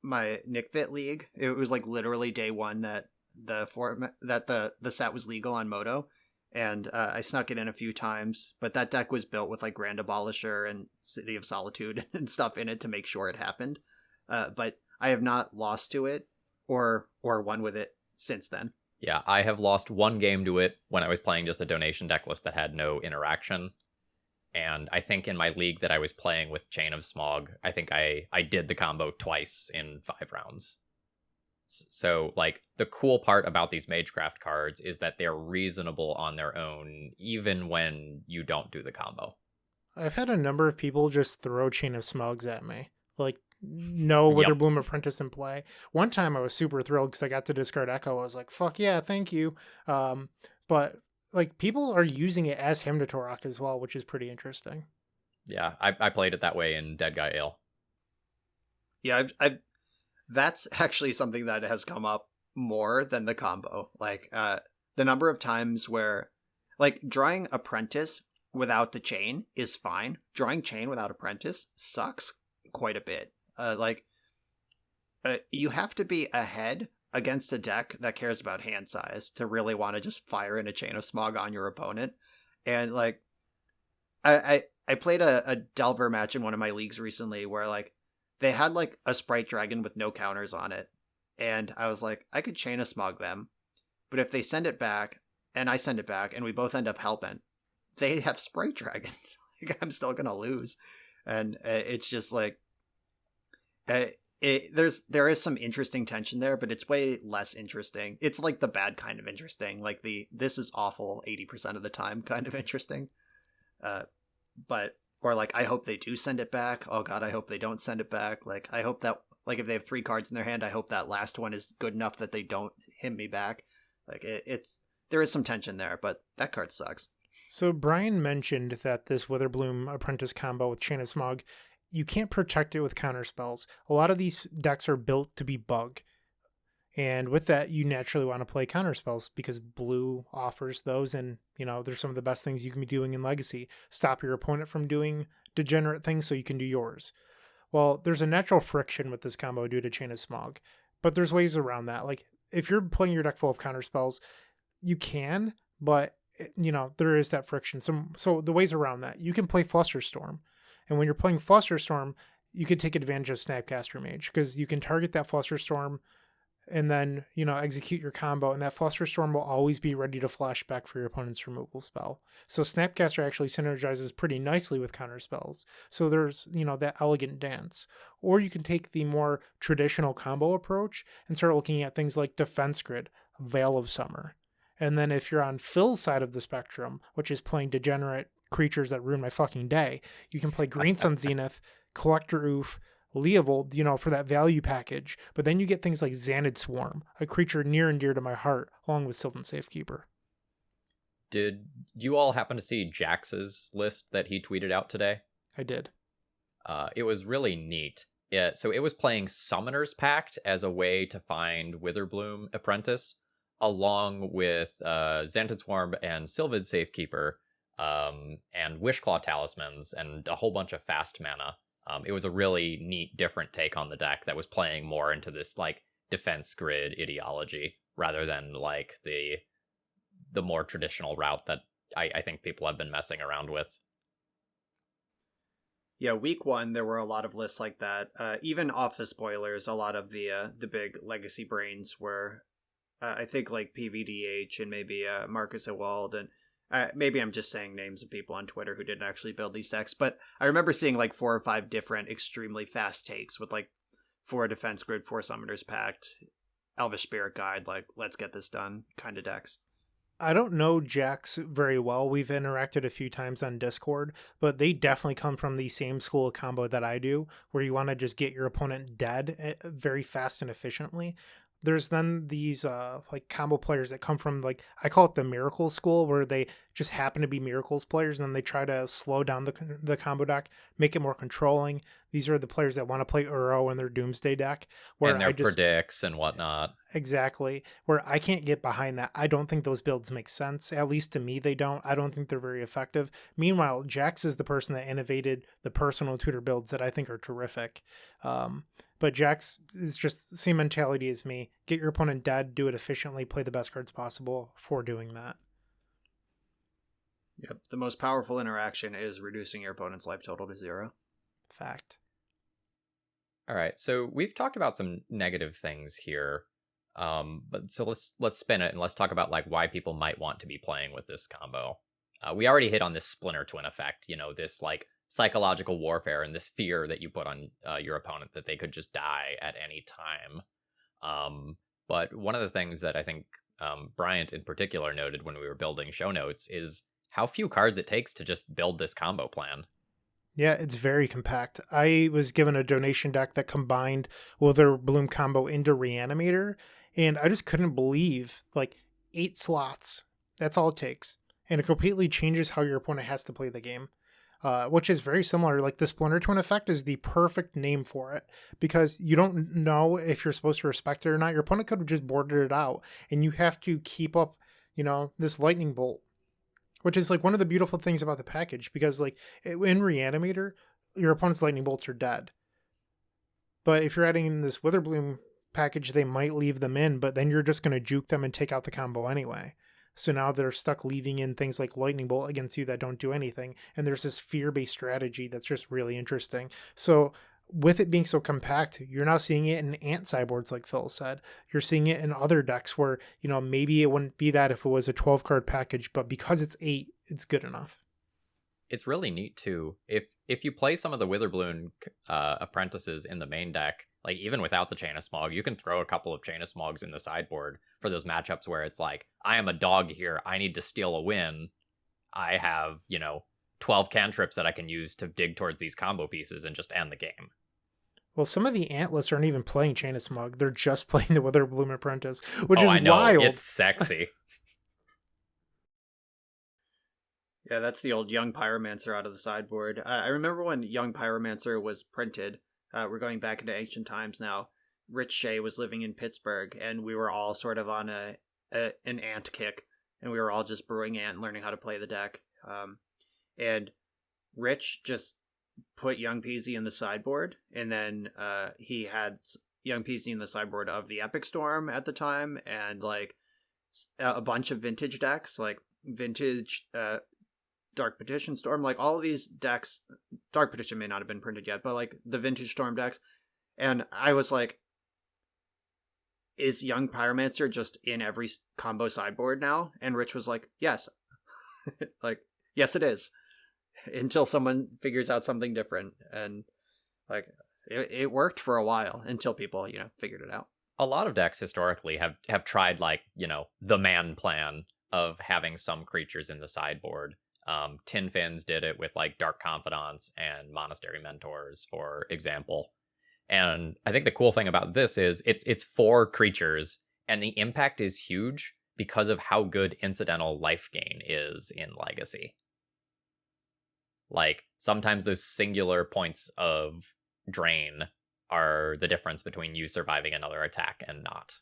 my Nick Fit league. It was like literally day 1 that the set was legal on Moto, and I snuck it in a few times. But that deck was built with like Grand Abolisher and City of Solitude and stuff in it to make sure it happened. But I have not lost to it or won with it since then. Yeah, I have lost 1 game to it when I was playing just a donation deck list that had no interaction. And I think in my league that I was playing with Chain of Smog, I think I did the combo twice in 5 rounds. So, like, the cool part about these Magecraft cards is that they're reasonable on their own, even when you don't do the combo. I've had a number of people just throw Chain of Smugs at me. Like, no Yep. Witherbloom Apprentice in play. One time I was super thrilled because I got to discard Echo. I was like, fuck yeah, thank you. But, like, people are using it as Hymn to Torok as well, which is pretty interesting. Yeah, I played it that way in Dead Guy Ale. Yeah, I've that's actually something that has come up more than the combo. Like, the number of times where, like, drawing Apprentice without the chain is fine. Drawing chain without Apprentice sucks quite a bit. You have to be ahead against a deck that cares about hand size to really want to just fire in a Chain of Smog on your opponent. And, like, I played a Delver match in one of my leagues recently where, like, they had, like, a Sprite Dragon with no counters on it. And I was like, I could Chain of Smog them. But if they send it back, and I send it back, and we both end up helping, they have Sprite Dragon. Like, I'm still going to lose. And it's just, like... there is some interesting tension there, but it's way less interesting. It's like the bad kind of interesting, like the this is awful 80% of the time kind of interesting. Or like, I hope they do send it back. Oh god, I hope they don't send it back. Like, I hope that, like, if they have 3 cards in their hand, I hope that last one is good enough that they don't hit me back. Like, there is some tension there, but that card sucks. So Brian mentioned that this Witherbloom Apprentice combo with Chain of Smog, you can't protect it with counter spells. A lot of these decks are built to be bug. And with that, you naturally want to play counter spells because blue offers those, and, you know, they're some of the best things you can be doing in Legacy. Stop your opponent from doing degenerate things so you can do yours. Well, there's a natural friction with this combo due to Chain of Smog, but there's ways around that. Like, if you're playing your deck full of counter spells, you can, but, you know, there is that friction. So the ways around that, you can play Flusterstorm. And when you're playing Flusterstorm, you can take advantage of Snapcaster Mage because you can target that Flusterstorm and then, you know, execute your combo, and that Flusterstorm will always be ready to flash back for your opponent's removal spell. So Snapcaster actually synergizes pretty nicely with counter spells. So there's, you know, that elegant dance. Or you can take the more traditional combo approach and start looking at things like Defense Grid, Veil of Summer. And then if you're on Phil's side of the spectrum, which is playing degenerate creatures that ruin my fucking day, you can play Green Sun Zenith, Collector Oof, Leovold, you know, for that value package. But then you get things like Xanid Swarm, a creature near and dear to my heart, along with Sylvan Safekeeper. Did you all happen to see Jax's list that he tweeted out today? I did. It was really neat. So it was playing Summoner's Pact as a way to find Witherbloom Apprentice, along with Xanid Swarm and Sylvan Safekeeper, and Wishclaw Talismans, and a whole bunch of fast mana. It was a really neat, different take on the deck that was playing more into this, like, defense grid ideology rather than, like, the more traditional route that I think people have been messing around with. Yeah, week 1 there were a lot of lists like that. Even off the spoilers, a lot of the big legacy brains were, I think, like PVDH and maybe Marcus Ewald, and maybe I'm just saying names of people on Twitter who didn't actually build these decks, but I remember seeing like 4 or 5 different extremely fast takes with like 4 Defense Grid, 4 Summoner's Pact, Elvish Spirit Guide, like, let's get this done kind of decks. I don't know Jax very well. We've interacted a few times on Discord, but they definitely come from the same school of combo that I do, where you want to just get your opponent dead very fast and efficiently. There's then these like combo players that come from, like, I call it the Miracle School, where they just happen to be Miracles players, and then they try to slow down the combo deck, make it more controlling. These are the players that want to play Uro in their Doomsday deck, where and their predicts and whatnot. Exactly, where I can't get behind that. I don't think those builds make sense. At least to me, they don't. I don't think they're very effective. Meanwhile, Jax is the person that innovated the personal tutor builds that I think are terrific. But Jax is just the same mentality as me. Get your opponent dead, do it efficiently, play the best cards possible for doing that. Yep. The most powerful interaction is reducing your opponent's life total to 0. Fact. All right, so we've talked about some negative things here, but so let's spin it and let's talk about, like, why people might want to be playing with this combo. We already hit on this Splinter Twin effect, you know, this, like, psychological warfare and this fear that you put on your opponent that they could just die at any time. But one of the things that I think Bryant in particular noted when we were building show notes is how few cards it takes to just build this combo plan. Yeah, it's very compact. I was given a donation deck that combined Wither Bloom combo into Reanimator, and I just couldn't believe, like, 8 slots. That's all it takes. And it completely changes how your opponent has to play the game, which is very similar. Like, the Splinter Twin effect is the perfect name for it, because you don't know if you're supposed to respect it or not. Your opponent could have just boarded it out, and you have to keep up, this lightning bolt. Which is like one of the beautiful things about the package, because like in Reanimator, your opponent's lightning bolts are dead. But if you're adding in this Witherbloom package, they might leave them in, but then you're just going to juke them and take out the combo anyway. So now they're stuck leaving in things like lightning bolt against you that don't do anything. And there's this fear-based strategy that's just really interesting. So with it being so compact, you're now seeing it in ant sideboards, like Phil said. You're seeing it in other decks where, maybe it wouldn't be that if it was a 12-card package, but because it's 8, it's good enough. It's really neat, too. If you play some of the Witherbloom apprentices in the main deck, like even without the Chain of Smog, you can throw a couple of Chain of Smogs in the sideboard for those matchups where it's like, I am a dog here, I need to steal a win. I have, 12 cantrips that I can use to dig towards these combo pieces and just end the game. Well, some of the ant lists aren't even playing Chain of Smog. They're just playing the Witherbloom Apprentice, which is I know. wild. It's sexy. Yeah, that's the old Young Pyromancer out of the sideboard. I remember when Young Pyromancer was printed. We're going back into ancient times now. Rich Shea was living in Pittsburgh, and we were all sort of on an ant kick, and we were all just brewing ant and learning how to play the deck. And Rich just put Young Peasy in the sideboard, and then he had Young Peasy in the sideboard of the Epic Storm at the time, and like a bunch of vintage decks, like vintage Dark Petition Storm, like all of these decks. Dark Petition may not have been printed yet, but like the vintage Storm decks. And I was like, is Young Pyromancer just in every combo sideboard now? And Rich was like, yes. Like, yes, it is. Until someone figures out something different. And like it worked for a while until people, figured it out. A lot of decks historically have tried, like, the man plan of having some creatures in the sideboard. Tin Fins did it with like Dark Confidants and Monastery Mentors, for example. And I think the cool thing about this is it's 4 creatures, and the impact is huge because of how good incidental life gain is in Legacy. Like, sometimes those singular points of drain are the difference between you surviving another attack and not.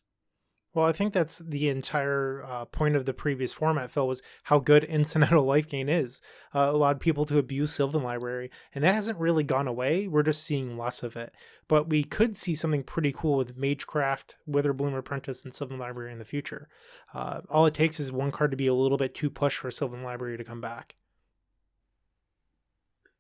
Well, I think that's the entire point of the previous format, Phil, was how good incidental life gain is. Allowed people to abuse Sylvan Library, and that hasn't really gone away. We're just seeing less of it. But we could see something pretty cool with Magecraft, Witherbloom Apprentice, and Sylvan Library in the future. All it takes is one card to be a little bit too pushed for Sylvan Library to come back.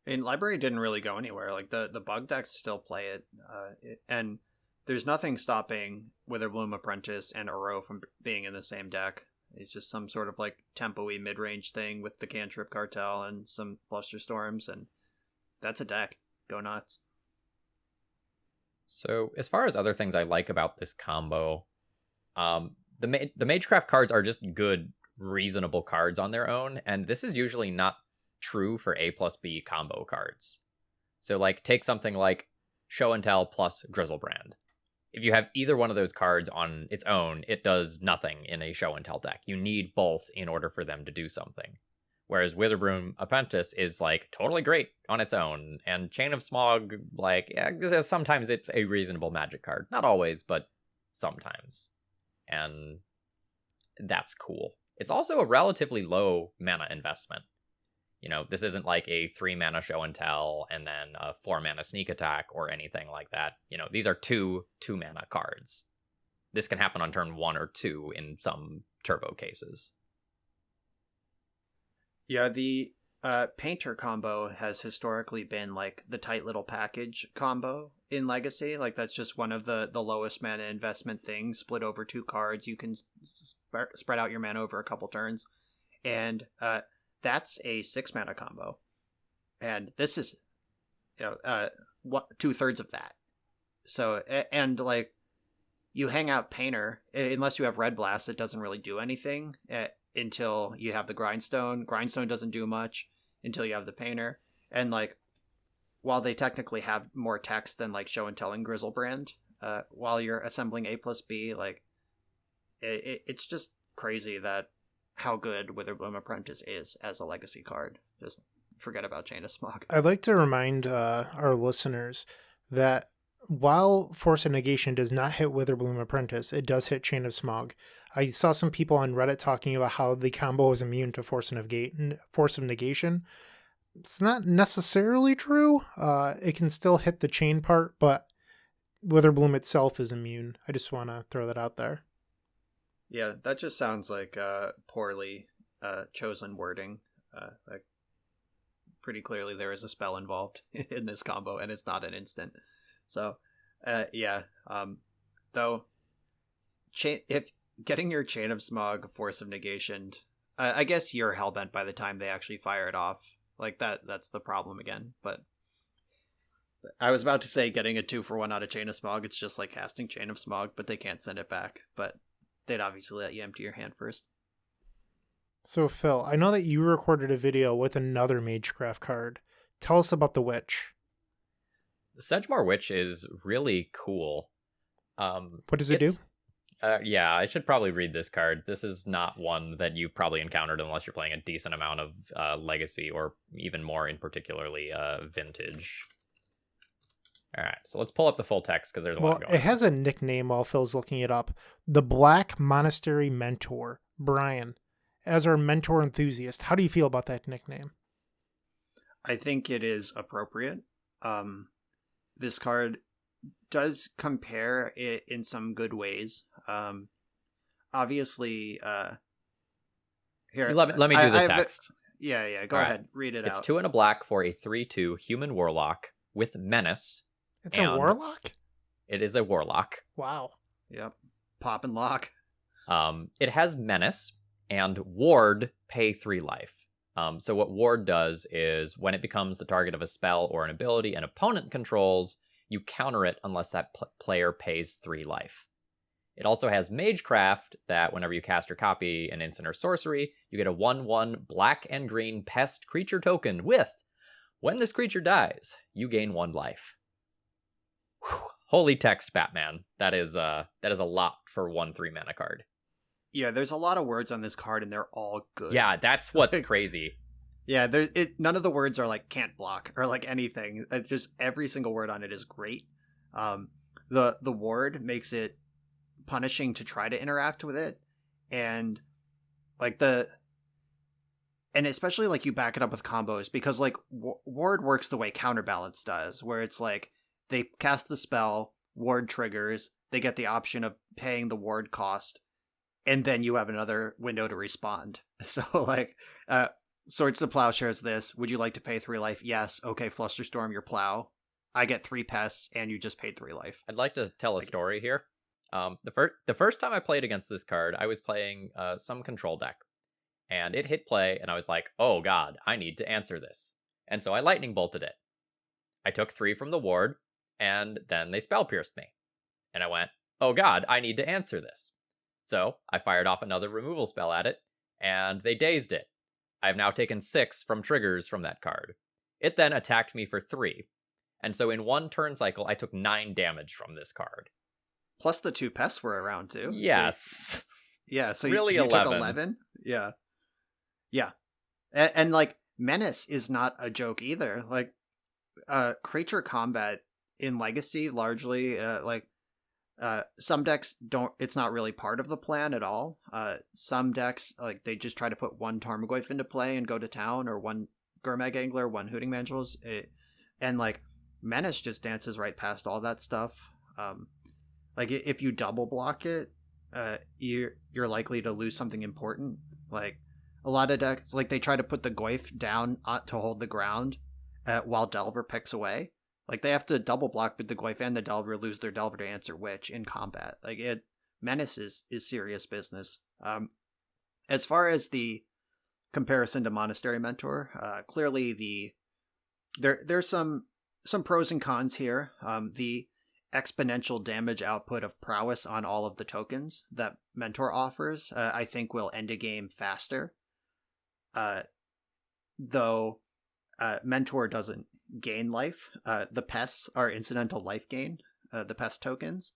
And Library didn't really go anywhere. Like the bug decks still play it, and there's nothing stopping Witherbloom Apprentice and Uro from being in the same deck. It's just some sort of like tempo-y mid-range thing with the Cantrip Cartel and some Flusterstorms, and that's a deck. Go nuts. So as far as other things I like about this combo, the Magecraft cards are just good, reasonable cards on their own, and this is usually not true for A+B combo cards. So like, take something like Show and Tell plus Grizzlebrand. If you have either one of those cards on its own, it does nothing in a Show and Tell deck. You need both in order for them to do something. Whereas Witherbloom Apprentice is like totally great on its own, and Chain of Smog, like, yeah, sometimes it's a reasonable Magic card. Not always, but sometimes. And that's cool. It's also a relatively low mana investment. This isn't like a 3-mana Show and Tell and then a 4-mana Sneak Attack or anything like that. These are 2-mana cards. This can happen on turn 1 or 2 in some turbo cases. Yeah, the Painter combo has historically been like the tight little package combo in Legacy. Like, that's just one of the lowest mana investment things, split over 2 cards. You can spread out your mana over a couple turns. And that's a 6-mana combo. And this is, 2/3 of that. So, and like, you hang out Painter, unless you have Red Blast, it doesn't really do anything until you have the Grindstone. Grindstone doesn't do much until you have the Painter. And like, while they technically have more text than like Show and Tell and Grizzlebrand, while you're assembling A plus B, like it's just crazy that how good Witherbloom Apprentice is as a legacy card. Just forget about Chain of Smog. I'd like to remind our listeners that while Force of Negation does not hit Witherbloom Apprentice, it does hit Chain of Smog. I saw some people on Reddit talking about how the combo is immune to Force of Negation. It's not necessarily true. It can still hit the chain part, but Witherbloom itself is immune. I just want to throw that out there. Yeah, that just sounds like poorly chosen wording. Like, pretty clearly there is a spell involved in this combo, and it's not an instant. So, though, if getting your Chain of Smog Force of Negation, I guess you're hellbent by the time they actually fire it off. Like, that's the problem again. But I was about to say getting a 2-for-1 out of Chain of Smog, it's just like casting Chain of Smog, but they can't send it back. But they'd obviously let you empty your hand first. So, Phil, I know that you recorded a video with another Magecraft card. Tell us about the Witch. The Sedgemoor Witch is really cool. What does it do? Yeah, I should probably read this card. This is not one that you've probably encountered unless you're playing a decent amount of Legacy, or even more in particularly Vintage. All right, so let's pull up the full text because there's a lot going on. It has a nickname while Phil's looking it up. The Black Monastery Mentor, Brian. As our mentor enthusiast, how do you feel about that nickname? I think it is appropriate. This card does compare it in some good ways. Obviously, here. Let me do the text. Yeah. Go ahead. Read it out. It's 2 and a black for a 3/2 human warlock with menace. It's a warlock? It is a warlock. Wow. Yep. Pop and lock. It has menace and ward, pay 3 life. So what ward does is when it becomes the target of a spell or an ability an opponent controls, you counter it unless that player pays 3 life. It also has Magecraft, that whenever you cast or copy an instant or sorcery, you get a 1/1 black and green pest creature token with, when this creature dies, you gain 1 life. Whew. Holy text, Batman. That is a lot for 1/3 mana card. Yeah, there's a lot of words on this card, and they're all good. Yeah, that's what's crazy. Yeah, none of the words are like can't block or like anything. It's just every single word on it is great. The ward makes it punishing to try to interact with it, and like and especially like you back it up with combos, because like ward works the way Counterbalance does, where it's like they cast the spell, ward triggers, they get the option of paying the ward cost, and then you have another window to respond. So like Swords to Plowshares this. Would you like to pay 3 life? Yes. Okay, Flusterstorm your plow. I get 3 pests, and you just paid 3 life. I'd like to tell a story here. The first time I played against this card, I was playing some control deck, and it hit play, and I was like, oh god, I need to answer this. And so I lightning bolted it. I took 3 from the ward, and then they spell pierced me. And I went, oh god, I need to answer this. So I fired off another removal spell at it, and they dazed it. I've now taken 6 from triggers from that card. It then attacked me for 3. And so in 1 turn cycle, I took 9 damage from this card. Plus the 2 pests were around too. Yes. So really you 11. took 11? Yeah. And like, Menace is not a joke either. Like, creature combat in Legacy largely, some decks don't, it's not really part of the plan at all. Some decks, like, they just try to put 1 Tarmogoyf into play and go to town, or 1 Gurmag Angler, 1 Hooting Mandrills, and like Menace just dances right past all that stuff. Like, if you double block it, you're likely to lose something important. Like, a lot of decks, like, they try to put the Goyf down to hold the ground while Delver picks away. Like, they have to double block with the Goyf and the Delver, lose their Delver to answer Witch in combat. Like, Menace is serious business. As far as the comparison to Monastery Mentor, clearly there's some pros and cons here. The exponential damage output of prowess on all of the tokens that Mentor offers, I think will end a game faster. Though Mentor doesn't gain life. The pests are incidental life gain, the pest tokens.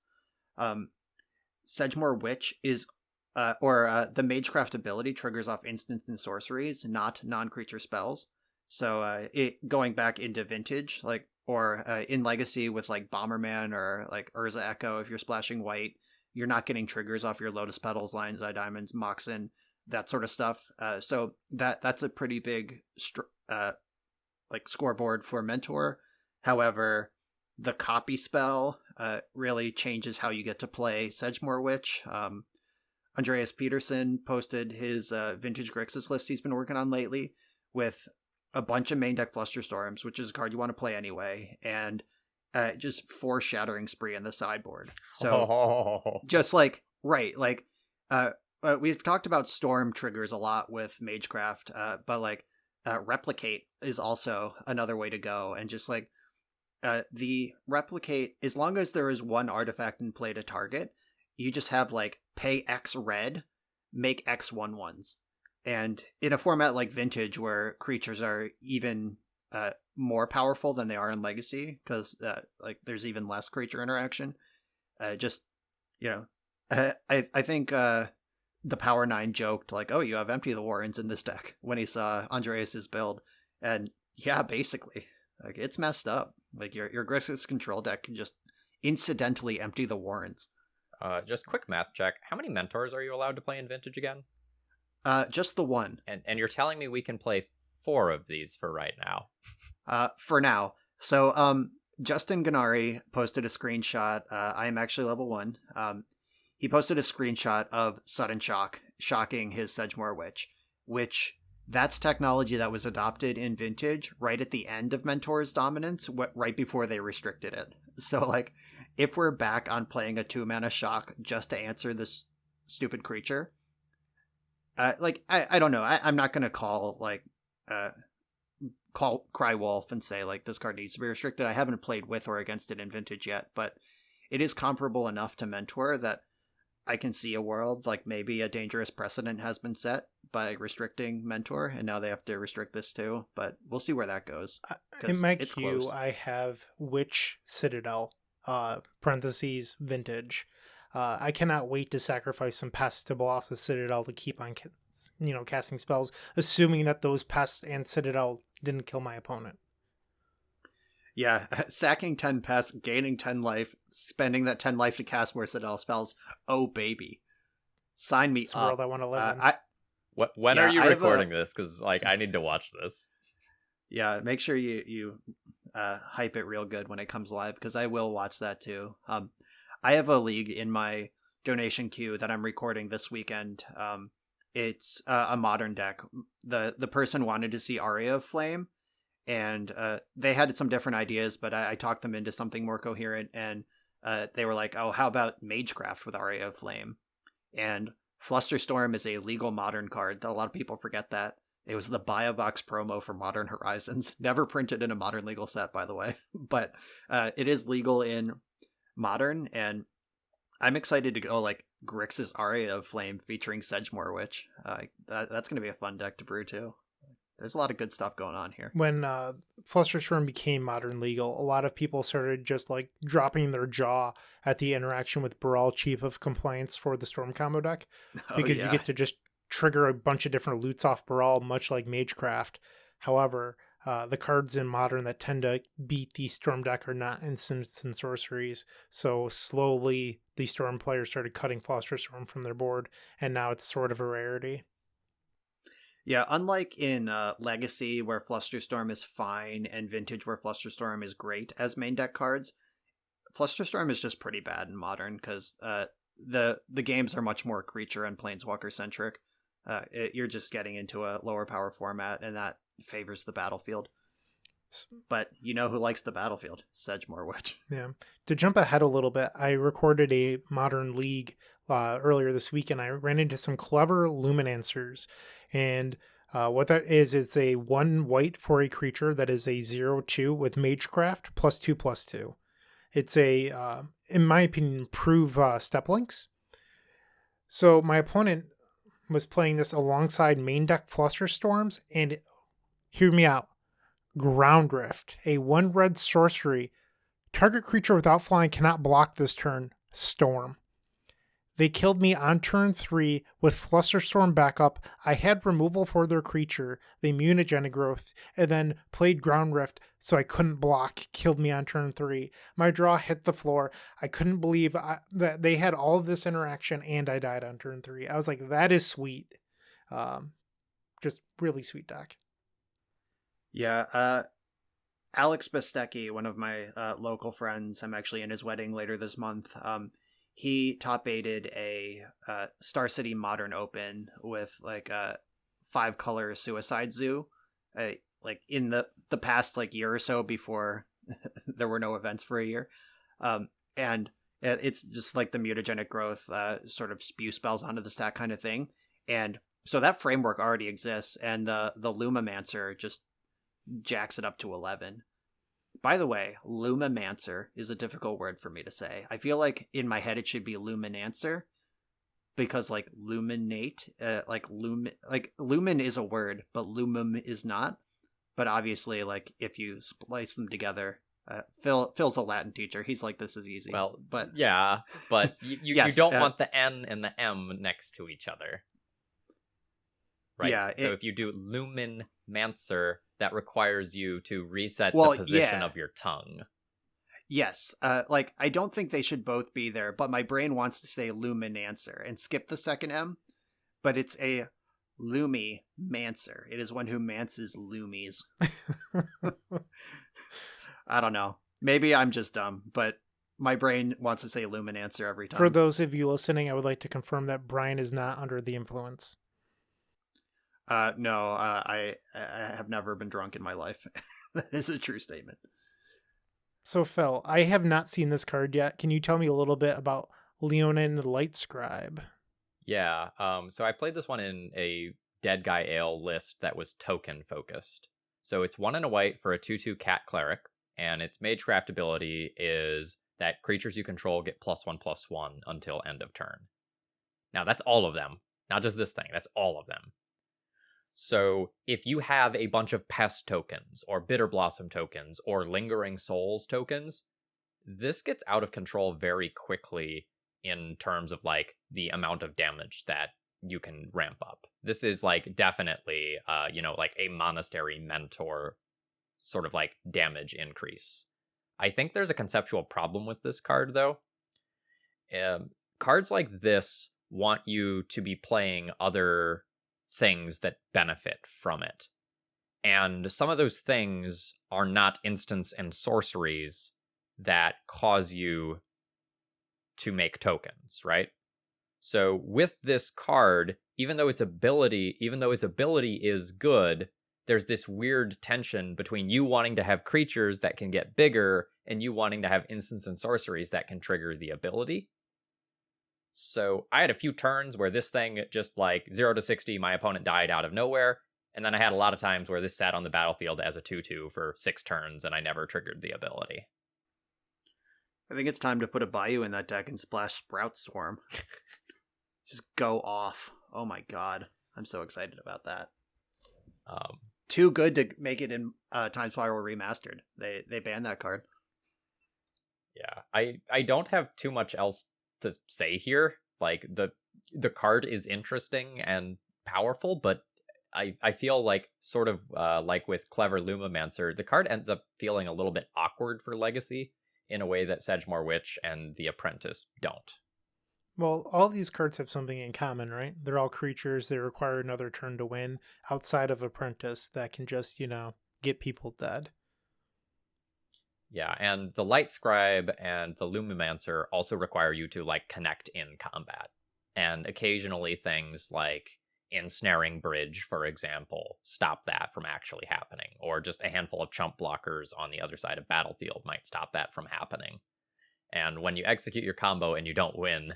Sedgemoor Witch is, the Magecraft ability triggers off instants and sorceries, not non-creature spells. So going back into Vintage, or in Legacy with Bomberman or Urza Echo, if you're splashing white, you're not getting triggers off your Lotus Petals, Lion's Eye Diamonds, Moxen, that sort of stuff. So that's a pretty big scoreboard for Mentor. However, the copy spell really changes how you get to play Sedgemoor Witch. Andreas Peterson posted his Vintage Grixis list he's been working on lately with a bunch of main deck Flusterstorms, which is a card you want to play anyway, and just 4 Shattering Spree in the sideboard. So we've talked about Storm triggers a lot with Magecraft, but Replicate is also another way to go, and just the Replicate, as long as there is one artifact in play to target, you just have pay X red, make X 1/1s. And in a format like Vintage, where creatures are even more powerful than they are in Legacy, because there's even less creature interaction, I think the Power 9 joked oh, you have Empty the Warrens in this deck when he saw Andreas's build, and yeah, basically it's messed up. Your Grixis control deck can just incidentally empty the Warrens. Just quick math check. How many Mentors are you allowed to play in Vintage again? Just the one. And you're telling me we can play 4 of these for right now? For now. So, Justin Ganari posted a screenshot. I am actually level 1. He posted a screenshot of Sudden Shock, shocking his Sedgemoor Witch, which that's technology that was adopted in Vintage right at the end of Mentor's dominance, right before they restricted it. So, if we're back on playing a 2-mana shock just to answer this stupid creature, I don't know. I'm not going to cry wolf and say this card needs to be restricted. I haven't played with or against it in Vintage yet, but it is comparable enough to Mentor that I can see a world maybe a dangerous precedent has been set by restricting Mentor, and now they have to restrict this too. But we'll see where that goes. In my it's queue, close. I have Witch Citadel, parentheses Vintage. I cannot wait to sacrifice some pests to boss the Citadel to keep on, casting spells, assuming that those pests and Citadel didn't kill my opponent. Yeah, sacking 10 pests, gaining 10 life, spending that 10 life to cast more Citadel spells. Oh, baby. Sign me It's the up. world I want to live in. When are you recording this? Because I need to watch this. Yeah, make sure you hype it real good when it comes live, because I will watch that too. I have a league in my donation queue that I'm recording this weekend. It's a modern deck. The person wanted to see Aria of Flame, and they had some different ideas, but I talked them into something more coherent, and they were like, oh, how about Magecraft with Aria of Flame? And Flusterstorm is a legal modern card. A lot of people forget that. It was the buy a box promo for Modern Horizons. Never printed in a modern legal set, by the way. But it is legal in Modern, and I'm excited to go Grixis Aria of Flame featuring Sedgemoor Witch. That's going to be a fun deck to brew too. There's a lot of good stuff going on here. When Flusterstorm became modern legal, a lot of people started just dropping their jaw at the interaction with Baral, Chief of Compliance for the Storm combo deck, because you get to just trigger a bunch of different loots off Baral, much like Magecraft. However, the cards in Modern that tend to beat the Storm deck are not instants and sorceries, so slowly the Storm players started cutting Flusterstorm from their board, and now it's sort of a rarity. Yeah, unlike in Legacy, where Flusterstorm is fine, and Vintage, where Flusterstorm is great as main deck cards, Flusterstorm is just pretty bad in Modern, because the games are much more creature and planeswalker centric. You're just getting into a lower power format, and that favors the battlefield. But you know who likes the battlefield? Sedgemoor Witch. Yeah. To jump ahead a little bit, I recorded a Modern League earlier this week, and I ran into some clever Luminancers. And what that is, it's a 1 white for a creature that is a 0/2 with Magecraft +2/+2. It's in my opinion, improve step links. So my opponent was playing this alongside main deck Flusterstorms, and hear me out. Ground Rift, a 1 red sorcery. Target creature without flying cannot block this turn. Storm. They killed me on turn 3 with Flusterstorm backup. I had removal for their creature, the Mutagenic Growth, and then played Ground Rift, so I couldn't block. Killed me on turn 3. My draw hit the floor. I couldn't believe that they had all of this interaction, and I died on turn 3. I was like, that is sweet. Just really sweet deck. Yeah, Alex Bestecki, one of my local friends, I'm actually in his wedding later this month. He top aided a Star City Modern Open with like a 5-color Suicide Zoo, like in the past like year or so before there were no events for a year, and it's just like the Mutagenic Growth sort of spew spells onto the stack kind of thing, and so that framework already exists, and the Lumamancer just jacks it up to 11. By the way, Lumamancer is a difficult word for me to say. I feel like in my head it should be Luminancer, because like luminate, lumen is a word, but lumum is not. But obviously, like if you splice them together, Phil's a Latin teacher. He's like, this is easy. Well, but yeah, but you don't want the N and the M next to each other, right? Yeah. So if you do Luminmancer, that requires you to reset the position of your tongue. Yes. Like, I don't think they should both be there, but my brain wants to say Luminancer and skip the second M, but it's a Lumimancer. It is one who mances loomies. I don't know. Maybe I'm just dumb, but my brain wants to say Luminancer every time. For those of you listening, I would like to confirm that Brian is not under the influence. No, I have never been drunk in my life. That is a true statement. So, Phil, I have not seen this card yet. Can you tell me a little bit about Leonin the Light Scribe? Yeah, so I played this one in a Dead Guy Ale list that was token focused. So it's 1 and a white for a 2/2 cat cleric, and its Magecraft ability is that creatures you control get +1/+1 until end of turn. Now that's all of them, not just this thing, that's all of them. So if you have a bunch of Pest tokens, or Bitter Blossom tokens, or Lingering Souls tokens, this gets out of control very quickly in terms of, like, the amount of damage that you can ramp up. This is, like, definitely, like a Monastery Mentor sort of, like, damage increase. I think there's a conceptual problem with this card, though. Cards like this want you to be playing other things that benefit from it. And some of those things are not instants and sorceries that cause you to make tokens, right? So with this card, even though its ability is good, there's this weird tension between you wanting to have creatures that can get bigger and you wanting to have instants and sorceries that can trigger the ability. So I had a few turns where this thing just, like, 0 to 60, my opponent died out of nowhere, and then I had a lot of times where this sat on the battlefield as a 2/2 for 6 turns, and I never triggered the ability. I think it's time to put a Bayou in that deck and splash Sprout Swarm. Just go off. Oh my god. I'm so excited about that. Too good to make it in Time Spiral Remastered. They banned that card. Yeah, I don't have too much else to say here. Like, the card is interesting and powerful, but I feel like, sort of like with Clever Lumamancer, the card ends up feeling a little bit awkward for Legacy in a way that Sedgemoor Witch and The Apprentice don't. Well, all these cards have something in common, right? They're all creatures. They require another turn to win outside of Apprentice that can just, get people dead. Yeah, and the Light Scribe and the Lumimancer also require you to, like, connect in combat. And occasionally things like Ensnaring Bridge, for example, stop that from actually happening. Or just a handful of chump blockers on the other side of battlefield might stop that from happening. And when you execute your combo and you don't win,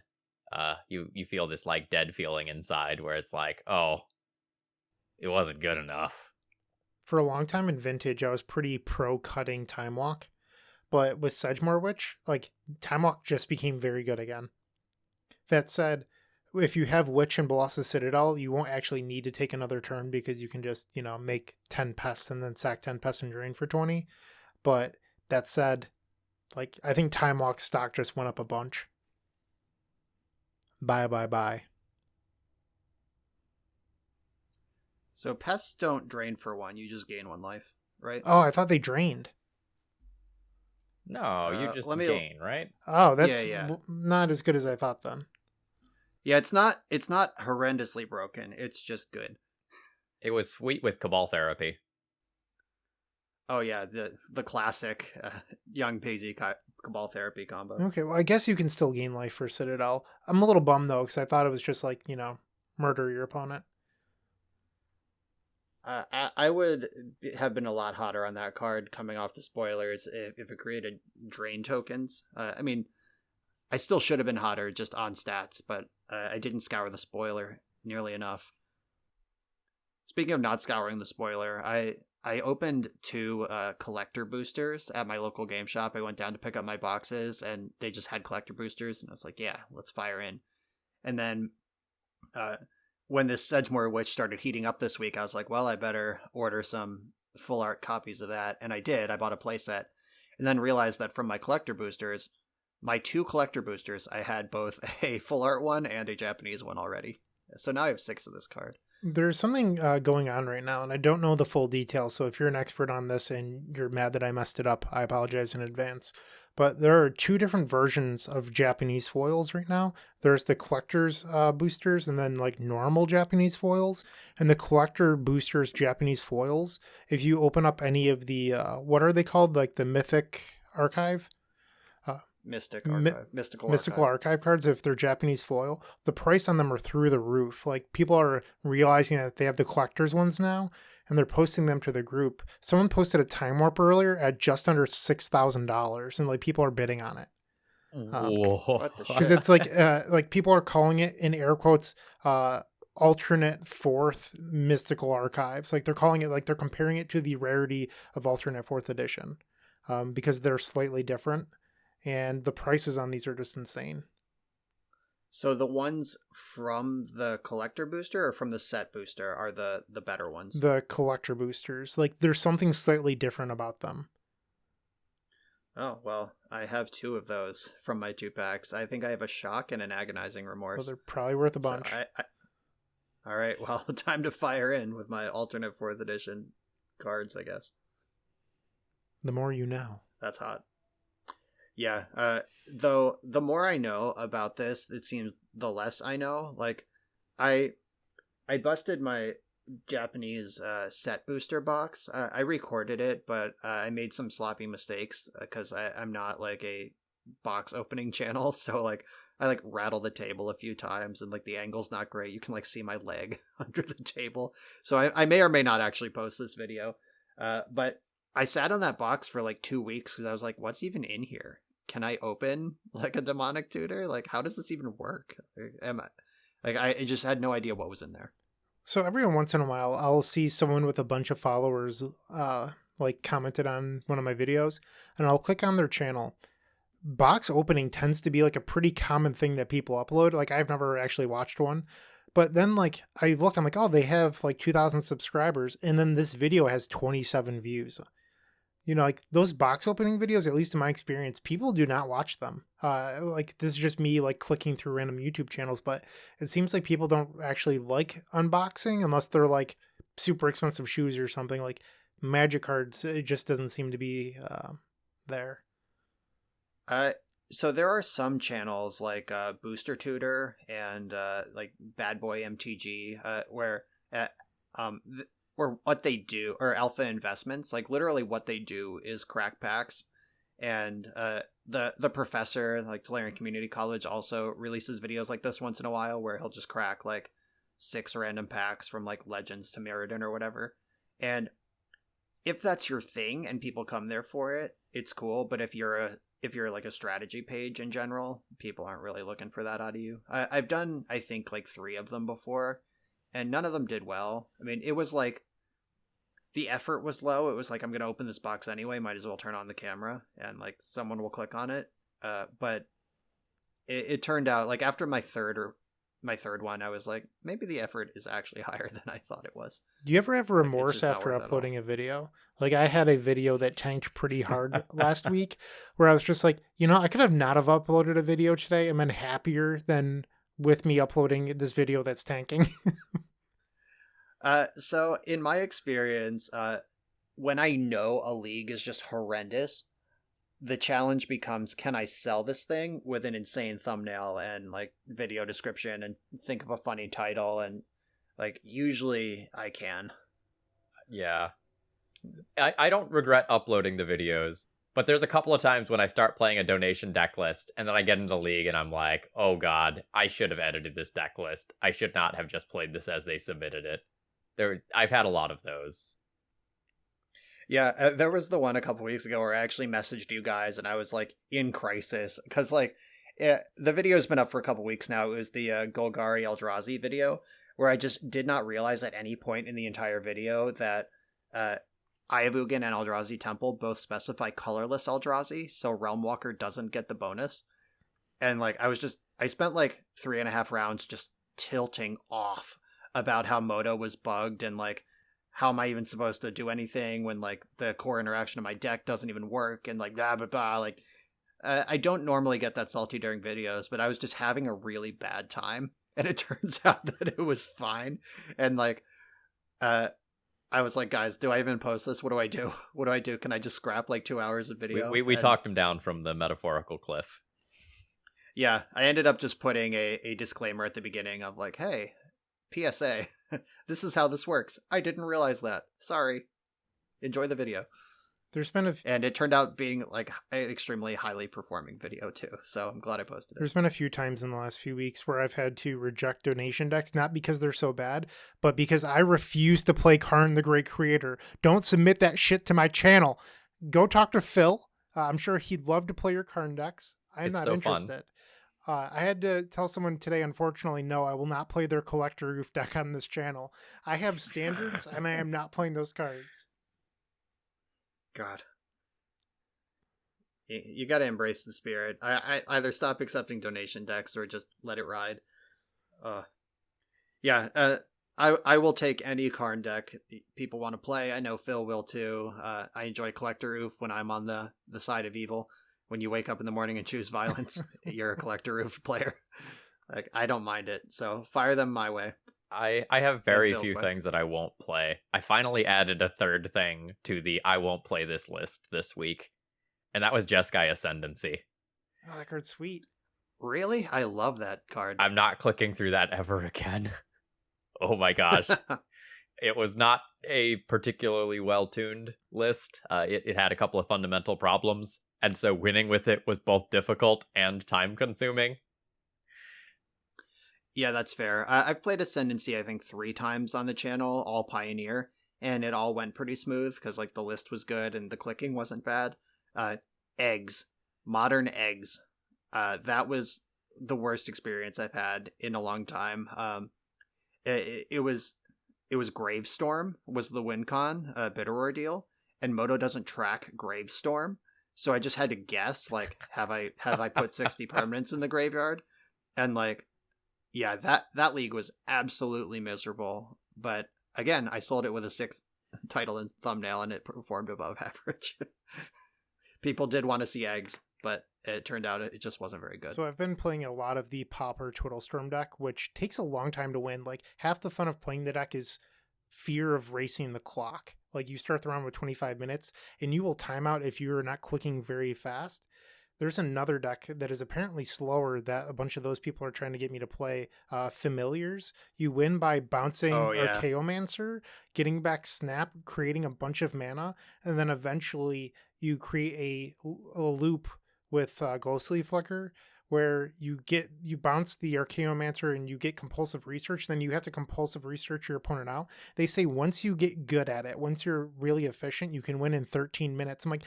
you feel this, like, dead feeling inside where it's like, oh, it wasn't good enough. For a long time in Vintage, I was pretty pro cutting Time Walk. but with Sedgemoor Witch, like Time Walk just became very good again. That said, if you have Witch and Bolas's Citadel, you won't actually need to take another turn because you can just, make 10 pests and then sack 10 pests and drain for 20. But that said, like, I think Time Walk's stock just went up a bunch. Bye. So pests don't drain for 1, you just gain 1 life, right? Oh, I thought they drained. No, you just gain, right? Oh, that's Yeah. not as good as I thought then. Yeah, it's not horrendously broken. It's just good. It was sweet with Cabal Therapy. Oh yeah, the classic young Paisley Cabal Therapy combo. Okay, well, I guess you can still gain life for Citadel. I'm a little bummed though, because I thought it was just like, murder your opponent. I would have been a lot hotter on that card coming off the spoilers if it created drain tokens. I mean, I still should have been hotter just on stats, but I didn't scour the spoiler nearly enough. Speaking of not scouring the spoiler, I opened 2 collector boosters at my local game shop. I went down to pick up my boxes, and they just had collector boosters, and I was like, yeah, let's fire in. And then when this Sedgemoor Witch started heating up this week, I was like, well, I better order some full art copies of that. And I did. I bought a playset, and then realized that from my collector boosters, my 2 collector boosters, I had both a full art one and a Japanese one already. So now I have 6 of this card. There's something going on right now, and I don't know the full details. So if you're an expert on this and you're mad that I messed it up, I apologize in advance. But there are 2 different versions of Japanese foils right now. There's the collector's boosters and then like normal Japanese foils. And the collector boosters Japanese foils, if you open up any of the, what are they called? Like the Mythic Archive? Mystical Archive cards, if they're Japanese foil, the price on them are through the roof. Like, people are realizing that they have the collector's ones now, and they're posting them to the group. Someone posted a Time Warp earlier at just under $6,000, and like people are bidding on it. Whoa! Because it's like people are calling it, in air quotes, alternate 4th mystical archives. Like, they're calling it, like they're comparing it to the rarity of alternate 4th edition, because they're slightly different. And the prices on these are just insane. So the ones from the collector booster or from the set booster are the better ones? The collector boosters. Like, there's something slightly different about them. Oh, well, I have 2 of those from my 2 packs. I think I have a shock and an agonizing remorse. Well, they're probably worth a bunch. So all right, well, time to fire in with my alternate 4th edition cards, I guess. The more you know. That's hot. Yeah, though the more I know about this, it seems the less I know. Like, I busted my Japanese set booster box. I recorded it, but I made some sloppy mistakes because I'm not like a box opening channel. So like I like rattle the table a few times, and like the angle's not great. You can like see my leg under the table. So I may or may not actually post this video. But I sat on that box for like 2 weeks because I was like, what's even in here? Can I open like a demonic tutor? Like, how does this even work? I just had no idea what was in there. So every once in a while, I'll see someone with a bunch of followers like commented on one of my videos, and I'll click on their channel. Box opening tends to be like a pretty common thing that people upload. Like, I've never actually watched one. But then, like, I'm like, oh, they have like 2,000 subscribers, and then this video has 27 views. Like, those box opening videos, at least in my experience, people do not watch them. Like, this is just me, like, clicking through random YouTube channels, but it seems like people don't actually like unboxing unless they're, like, super expensive shoes or something. Like, Magic cards, it just doesn't seem to be there. So there are some channels like Booster Tutor and like Bad Boy MTG where what they do, or Alpha Investments, like literally what they do is crack packs. And the professor, like Tolarian Community College, also releases videos like this once in a while where he'll just crack like 6 random packs from like Legends to Mirrodin or whatever. And if that's your thing and people come there for it, it's cool. But if you're like a strategy page in general, people aren't really looking for that out of you. I've done, I think, like 3 of them before, and none of them did well. I mean, it was like the effort was low. It was like, I'm going to open this box anyway, might as well turn on the camera and like someone will click on it. But it turned out like after my third one, I was like, maybe the effort is actually higher than I thought it was. Do you ever have remorse just not after worth it at uploading a video? Like I had a video that tanked pretty hard last week where I was just like, I could have not have uploaded a video today and been happier than with me uploading this video that's tanking. So in my experience, when I know a league is just horrendous, the challenge becomes, can I sell this thing with an insane thumbnail and like video description and think of a funny title? And like, usually I can. Yeah. I don't regret uploading the videos, but there's a couple of times when I start playing a donation deck list and then I get into the league and I'm like, oh God, I should have edited this deck list. I should not have just played this as they submitted it. I've had a lot of those. Yeah, there was the one a couple weeks ago where I actually messaged you guys and I was like in crisis because like the video's been up for a couple weeks now. It was the Golgari Eldrazi video where I just did not realize at any point in the entire video that Ayavugan and Eldrazi Temple both specify colorless Eldrazi, so Realm Walker doesn't get the bonus. And like I spent like 3.5 rounds just tilting off about how Moto was bugged and like how am I even supposed to do anything when like the core interaction of my deck doesn't even work and like blah blah blah. Like I don't normally get that salty during videos, but I was just having a really bad time, and it turns out that it was fine. And like I was like, guys, do I even post this? What do I do? What do I do? Can I just scrap like 2 hours of video? We talked him down from the metaphorical cliff. Yeah, I ended up just putting a disclaimer at the beginning of like, hey, PSA, this is how this works. I didn't realize that. Sorry. Enjoy the video. There's been and it turned out being like an extremely highly performing video too. So I'm glad I posted it. There's been a few times in the last few weeks where I've had to reject donation decks, not because they're so bad, but because I refuse to play Karn the Great Creator. Don't submit that shit to my channel. Go talk to Phil. I'm sure he'd love to play your Karn decks. I'm not interested. I had to tell someone today, unfortunately, no, I will not play their Collector Roof deck on this channel. I have standards, and I am not playing those cards. God. You got to embrace the spirit. I either stop accepting donation decks or just let it ride. I will take any Karn deck people want to play. I know Phil will too. I enjoy Collector Roof when I'm on the side of evil. When you wake up in the morning and choose violence, you're a Collector Roof player. Like, I don't mind it. So fire them my way. I have very few things that I won't play. I finally added a third thing to the I won't play this list this week, and that was Jeskai Ascendancy. Oh, that card's sweet. Really? I love that card. I'm not clicking through that ever again. Oh my gosh. It was not a particularly well-tuned list. It had a couple of fundamental problems, and so winning with it was both difficult and time-consuming. Yeah, that's fair. I've played Ascendancy, I think, 3 times on the channel, all Pioneer, and it all went pretty smooth because like the list was good and the clicking wasn't bad. Eggs. Modern Eggs. That was the worst experience I've had in a long time. It was Gravestorm was the win con, Bitter Ordeal, and Moto doesn't track Gravestorm, so I just had to guess, like, have I put 60 permanents in the graveyard? And like, yeah, that league was absolutely miserable. But again, I sold it with a 6th title and thumbnail, and it performed above average. People did want to see eggs, but it turned out it just wasn't very good. So I've been playing a lot of the Pauper Twiddlestorm deck, which takes a long time to win. Like, half the fun of playing the deck is fear of racing the clock. Like, you start the round with 25 minutes, and you will time out if you're not clicking very fast. There's another deck that is apparently slower that a bunch of those people are trying to get me to play. Familiars. You win by bouncing Archaeomancer, getting back Snap, creating a bunch of mana, and then eventually you create a loop with Ghostly Flicker, where you bounce the Archaeomancer and you get compulsive research, then you have to compulsive research your opponent out. They say once you get good at it, once you're really efficient, you can win in 13 minutes. I'm like,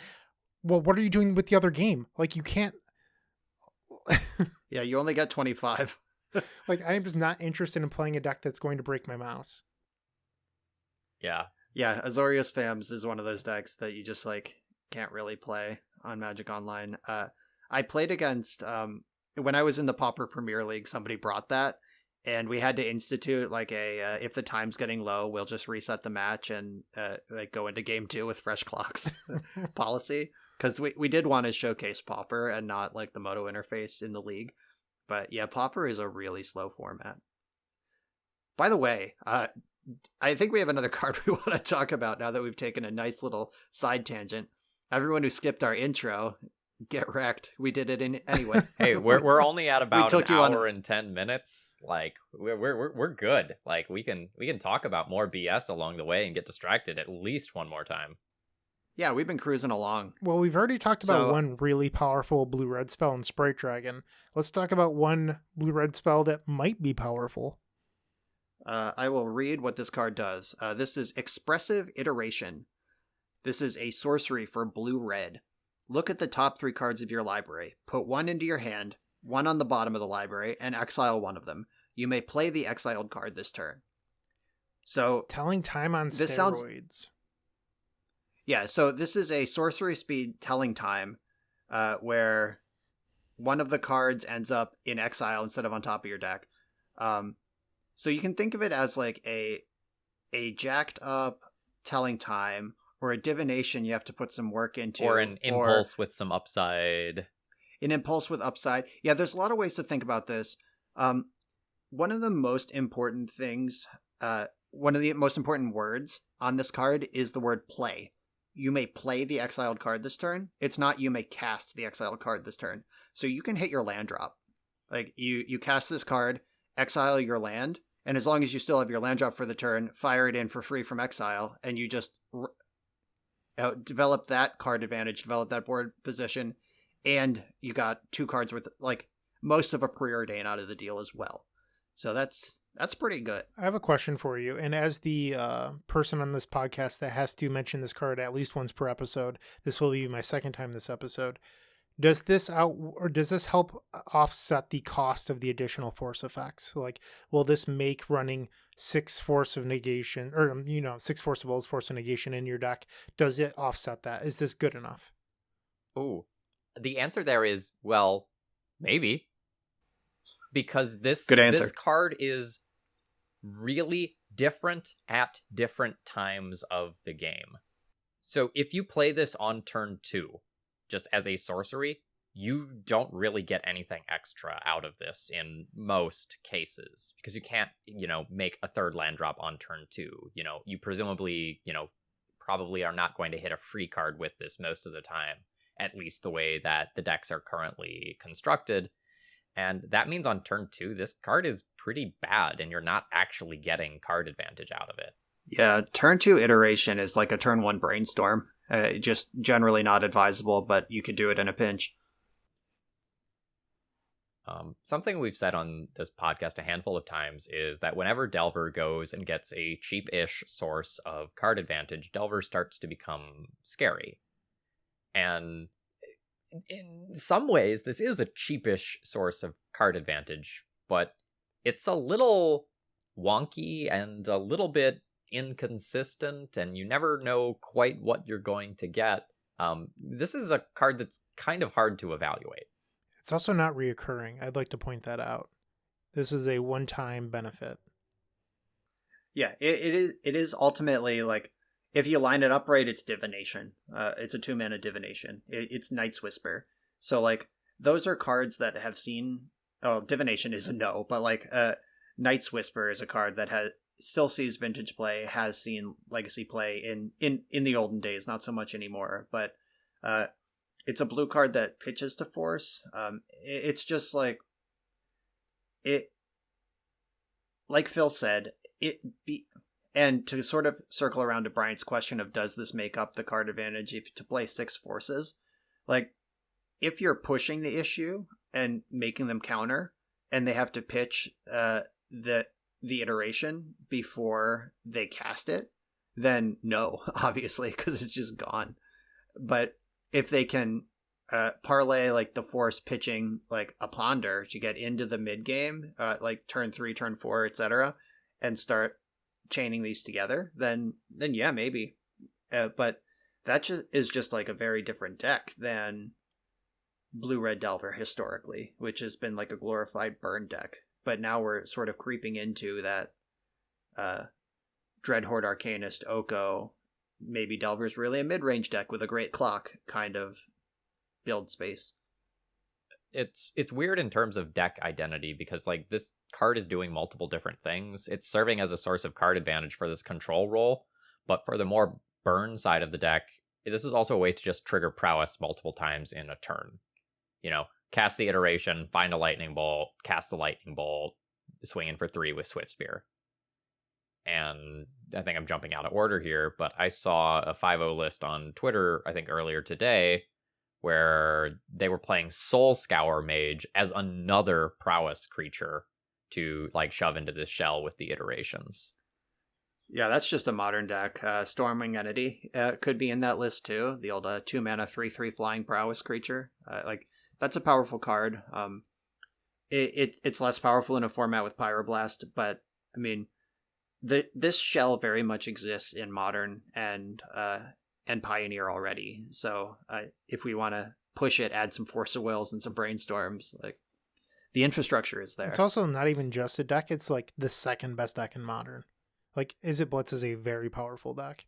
well, what are you doing with the other game? Like, you can't. Yeah, you only got 25. Like, I'm just not interested in playing a deck that's going to break my mouse. Yeah. Yeah, Azorius Fams is one of those decks that you just like can't really play on Magic Online. I played against when I was in the Pauper Premier League, somebody brought that, and we had to institute like a if the time's getting low, we'll just reset the match and like go into game 2 with fresh clocks policy, because we did want to showcase Pauper and not like the Moto interface in the league. But yeah, Pauper is a really slow format. By the way, I think we have another card we want to talk about now that we've taken a nice little side tangent. Everyone who skipped our intro, get wrecked. We did it anyway. Hey, we're only at about an you on- hour and 10 minutes. Like we're good. Like we can talk about more BS along the way and get distracted at least one more time. Yeah, we've been cruising along. Well, we've already talked about So- one really powerful blue-red spell in Sprite Dragon. Let's talk about one blue-red spell that might be powerful. I will read what this card does. This is Expressive Iteration. This is a sorcery for blue-red. Look at the top 3 cards of your library. Put 1 into your hand, 1 on the bottom of the library, and exile 1 of them. You may play the exiled card this turn. So, Telling time on This steroids. yeah, so this is a sorcery speed telling time where one of the cards ends up in exile instead of on top of your deck. So you can think of it as like a jacked up telling time, or a divination you have to put some work into, Or an impulse with some upside. An impulse with upside. Yeah, there's a lot of ways to think about this. One of the most important things, one of the most important words on this card is the word play. You may play the exiled card this turn. It's not you may cast the exiled card this turn. So you can hit your land drop. Like you cast this card, exile your land, and as long as you still have your land drop for the turn, fire it in for free from exile, and you just develop that card advantage, develop that board position, and you got 2 cards worth, like most of a preordain out of the deal as well. So that's pretty good. I have a question for you. And as the person on this podcast that has to mention this card at least once per episode, this will be my second time this episode. Does this help offset the cost of the additional force effects? Like, will this make running 6 force of negation, or 6 force of wills, force of negation in your deck? Does it offset that? Is this good enough? Ooh. The answer there is, well, maybe. Because this Good answer. This card is really different at different times of the game. So if you play this on turn 2, just as a sorcery, you don't really get anything extra out of this in most cases, because you can't, make a 3rd land drop on turn 2. You presumably, probably are not going to hit a free card with this most of the time, at least the way that the decks are currently constructed. And that means on turn 2, this card is pretty bad, and you're not actually getting card advantage out of it. Yeah, turn 2 iteration is like a turn 1 brainstorm. Just generally not advisable, but you could do it in a pinch. Something we've said on this podcast a handful of times is that whenever Delver goes and gets a cheap-ish source of card advantage, Delver starts to become scary. And in some ways, this is a cheapish source of card advantage, but it's a little wonky and a little bit inconsistent, and you never know quite what you're going to get. This is a card that's kind of hard to evaluate. It's also not reoccurring. I'd like to point that out. This is a one-time benefit. Yeah, it is ultimately like, if you line it up right, it's divination. It's a 2-mana divination. It's Night's Whisper. So like those are cards that have seen. Oh, divination is a no, but like Night's Whisper is a card that still sees vintage play, has seen legacy play in the olden days, not so much anymore. But it's a blue card that pitches to force. It's just like it. Like Phil said, and to sort of circle around to Brian's question of does this make up the card advantage if to play 6 forces? Like, if you're pushing the issue and making them counter, and they have to pitch the iteration before they cast it, then no, obviously, because it's just gone. But if they can parlay like the force pitching like a ponder to get into the mid game, like turn 3, turn 4, etc., and start chaining these together, then yeah, maybe. But that is just like a very different deck than Blue-Red Delver historically, which has been like a glorified burn deck. But now we're sort of creeping into that Dreadhorde Arcanist, Oko, maybe Delver's really a mid-range deck with a great clock kind of build space. It's weird in terms of deck identity because like this card is doing multiple different things. It's serving as a source of card advantage for this control role, but for the more burn side of the deck, this is also a way to just trigger prowess multiple times in a turn. You know, cast the iteration, find a lightning bolt, cast the lightning bolt, swing in for 3 with Swift Spear. And I think I'm jumping out of order here, but I saw a 5-0 list on Twitter, I think earlier today, where they were playing Soul Scour Mage as another prowess creature to like shove into this shell with the iterations. Yeah, that's just a modern deck. Storming Entity could be in that list too. The old 2-mana 3/3 flying prowess creature. Like that's a powerful card. It's less powerful in a format with Pyroblast, but I mean, this shell very much exists in Modern and Pioneer already. So if we want to push it, add some Force of Wills and some Brainstorms, like the infrastructure is there. It's also not even just a deck. It's like the second best deck in Modern. Like, Izzet Blitz is a very powerful deck.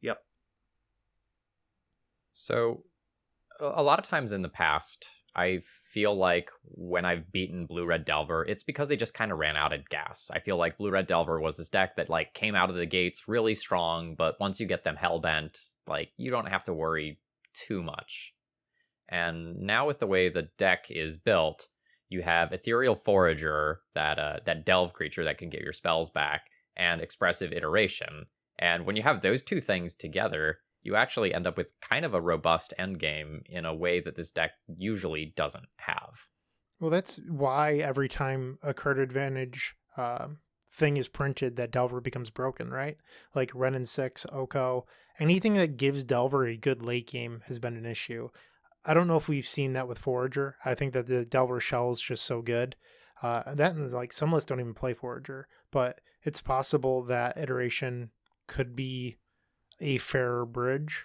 Yep. So a lot of times in the past, I feel like when I've beaten Blue-Red Delver, it's because they just kind of ran out of gas. I feel like Blue-Red Delver was this deck that like came out of the gates really strong, but once you get them hellbent, like you don't have to worry too much. And now with the way the deck is built, you have Ethereal Forager, that delve creature that can get your spells back, and Expressive Iteration. And when you have those two things together, you actually end up with kind of a robust endgame in a way that this deck usually doesn't have. Well, that's why every time a card advantage thing is printed, that Delver becomes broken, right? Like Renin 6, Oko, anything that gives Delver a good late game has been an issue. I don't know if we've seen that with Forager. I think that the Delver shell is just so good. That and like some lists don't even play Forager, but it's possible that Iteration could be a fairer bridge.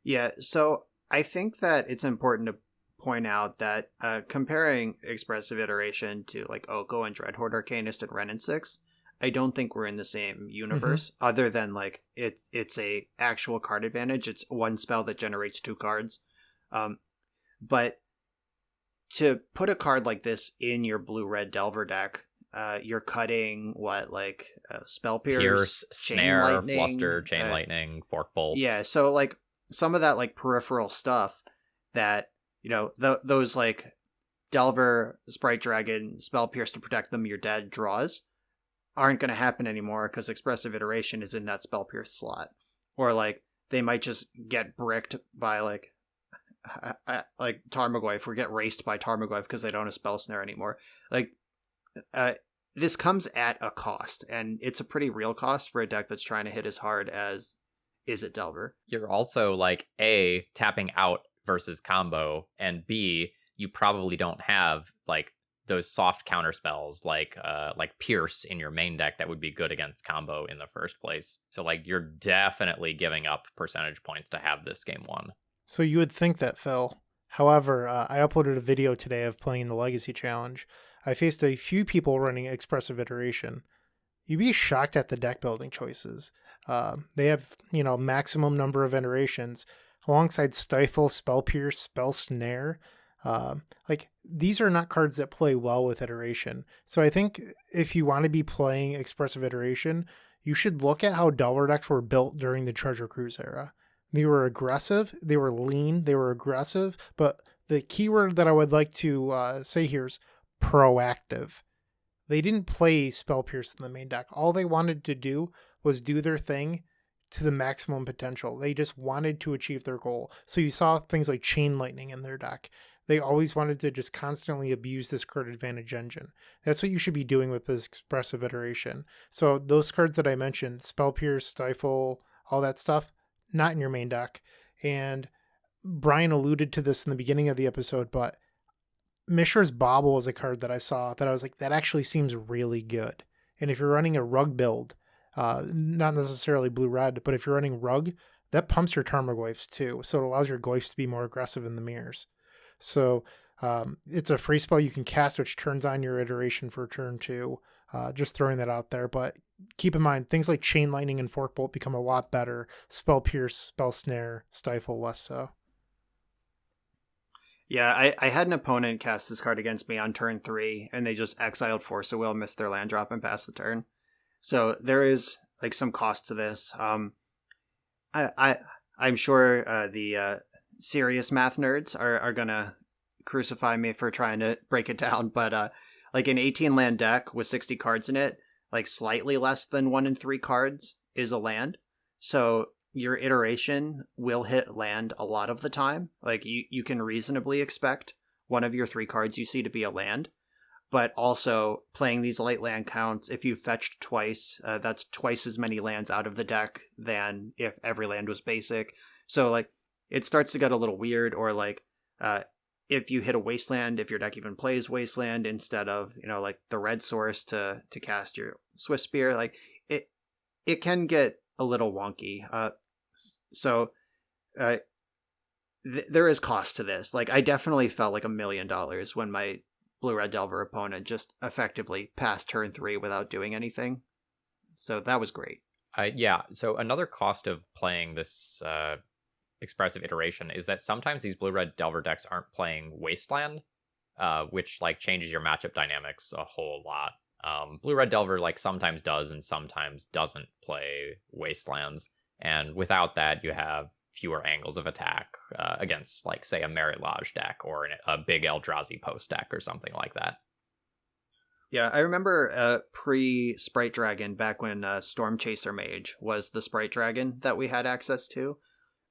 Yeah, so I think that it's important to point out that comparing Expressive Iteration to like Oko and Dreadhorde Arcanist and Renin 6, I don't think we're in the same universe, other than like it's a actual card advantage. It's one spell that generates 2 cards. But to put a card like this in your Blue-Red Delver deck, you're cutting Spell Pierce, Chain Snare, Lightning, Fluster, Chain Lightning, Fork Bolt. Yeah, so like some of that like peripheral stuff that, you know, those like Delver, Sprite Dragon, Spell Pierce to protect them, you're dead draws aren't going to happen anymore because Expressive Iteration is in that Spell Pierce slot. Or like they might just get bricked by like Tarmogoyf, or get raced by Tarmogoyf because they don't have Spell Snare anymore. Like this comes at a cost, and it's a pretty real cost for a deck that's trying to hit as hard as Izzet Delver. You're also like A, tapping out versus combo, and B, you probably don't have like those soft counter spells like Pierce in your main deck that would be good against combo in the first place. So like you're definitely giving up percentage points to have this game won. So you would think that, Phil. However, I uploaded a video today of playing the Legacy Challenge. I faced a few people running Expressive Iteration. You'd be shocked at the deck building choices. They have, maximum number of iterations alongside Stifle, Spell Pierce, Spell Snare. These are not cards that play well with Iteration. So I think if you want to be playing Expressive Iteration, you should look at how Delver decks were built during the Treasure Cruise era. They were aggressive, they were lean, they were aggressive, but the keyword that I would like to say here is proactive. They didn't play Spell Pierce in the main deck. All they wanted to do was do their thing to the maximum potential. They just wanted to achieve their goal. So you saw things like Chain Lightning in their deck. They always wanted to just constantly abuse this card advantage engine. That's what you should be doing with this Expressive Iteration. So those cards that I mentioned, Spell Pierce, Stifle, all that stuff, not in your main deck. And Brian alluded to this in the beginning of the episode, but Mishra's Bauble was a card that I saw that I was like, that actually seems really good. And if you're running a rug build, not necessarily blue-red, but if you're running rug, that pumps your Tarmogoyfs too. So it allows your Goyfs to be more aggressive in the mirrors. So it's a free spell you can cast, which turns on your iteration for turn 2. Just throwing that out there. But keep in mind, things like Chain Lightning and Fork Bolt become a lot better. Spell Pierce, Spell Snare, Stifle less so. Yeah, I had an opponent cast this card against me on turn 3, and they just exiled Force of Will, missed their land drop, and passed the turn. So there is like some cost to this. I'm sure the serious math nerds are gonna crucify me for trying to break it down, but like an 18 land deck with 60 cards in it, like slightly less than 1 in 3 cards is a land. So your iteration will hit land a lot of the time. Like you can reasonably expect one of your 3 cards you see to be a land. But also playing these late land counts, if you fetched twice, that's twice as many lands out of the deck than if every land was basic. So like it starts to get a little weird, or like if you hit a wasteland, if your deck even plays wasteland instead of, like the red source to cast your Swift Spear, like it can get a little wonky. There is cost to this. Like I definitely felt like $1 million when my Blue-Red Delver opponent just effectively passed turn 3 without doing anything. So that was great. Yeah, so another cost of playing this expressive iteration is that sometimes these Blue-Red Delver decks aren't playing Wasteland, which like changes your matchup dynamics a whole lot. Blue-Red Delver like sometimes does and sometimes doesn't play Wastelands, and without that you have fewer angles of attack against, like, say, a Merit Lodge deck or a big Eldrazi post deck or something like that. Yeah, I remember pre-Sprite Dragon, back when Storm Chaser Mage was the Sprite Dragon that we had access to.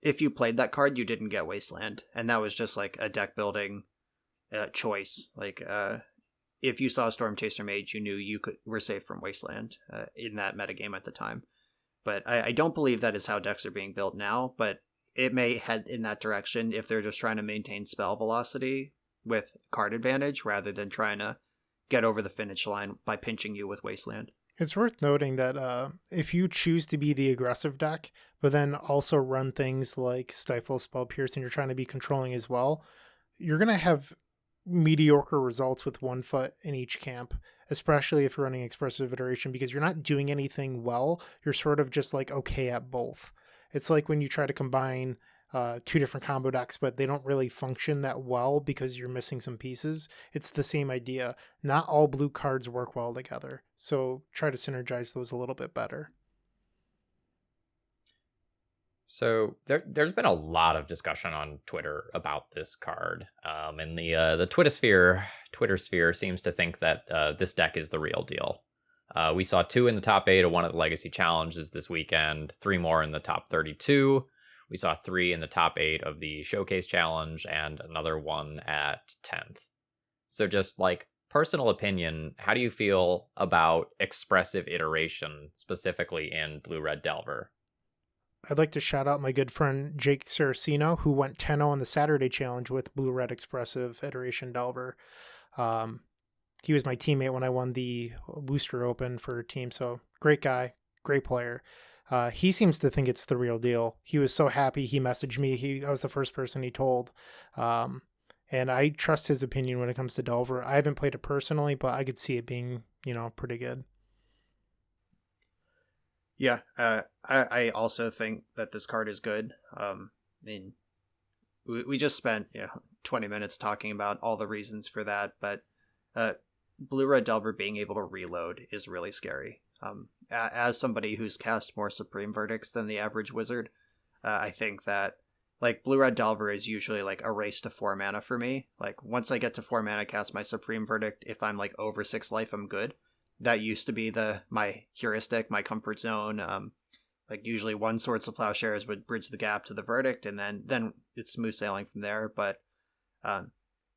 If you played that card, you didn't get Wasteland, and that was just like a deck-building choice. Like, if you saw Storm Chaser Mage, you knew you were safe from Wasteland in that metagame at the time. But I don't believe that is how decks are being built now, but it may head in that direction if they're just trying to maintain spell velocity with card advantage rather than trying to get over the finish line by pinching you with Wasteland. It's worth noting that if you choose to be the aggressive deck, but then also run things like Stifle, Spell Pierce, and you're trying to be controlling as well, you're going to have mediocre results with 1 foot in each camp, especially if you're running expressive iteration, because you're not doing anything well. You're sort of just like okay at both. It's like when you try to combine 2 different combo decks, but they don't really function that well because you're missing some pieces. It's the same idea. Not all blue cards work well together, so try to synergize those a little bit better. So there's been a lot of discussion on Twitter about this card, and the Twitter sphere seems to think that this deck is the real deal. We saw 2 in the top 8 of one of the Legacy Challenges this weekend, 3 more in the top 32. We saw 3 in the top 8 of the Showcase Challenge, and another one at 10th. So just like personal opinion, how do you feel about expressive iteration, specifically in Blue-Red Delver? I'd like to shout out my good friend Jake Saraceno, who went 10-0 on the Saturday Challenge with Blue-Red Expressive Iteration Delver. He was my teammate when I won the Booster Open for a team, so great guy, great player. He seems to think it's the real deal. He was so happy he messaged me. I was the first person he told. And I trust his opinion when it comes to Delver. I haven't played it personally, but I could see it being, pretty good. Yeah, I also think that this card is good. I mean, we just spent 20 minutes talking about all the reasons for that, but Blue-Red Delver being able to reload is really scary. As somebody who's cast more Supreme Verdicts than the average wizard, I think that like Blue-Red Delver is usually like a race to 4 mana for me. Like once I get to 4 mana, cast my Supreme Verdict. If I'm like over 6 life, I'm good. That used to be my heuristic, my comfort zone. Like usually 1 Swords of Plowshares would bridge the gap to the Verdict, and then it's smooth sailing from there. But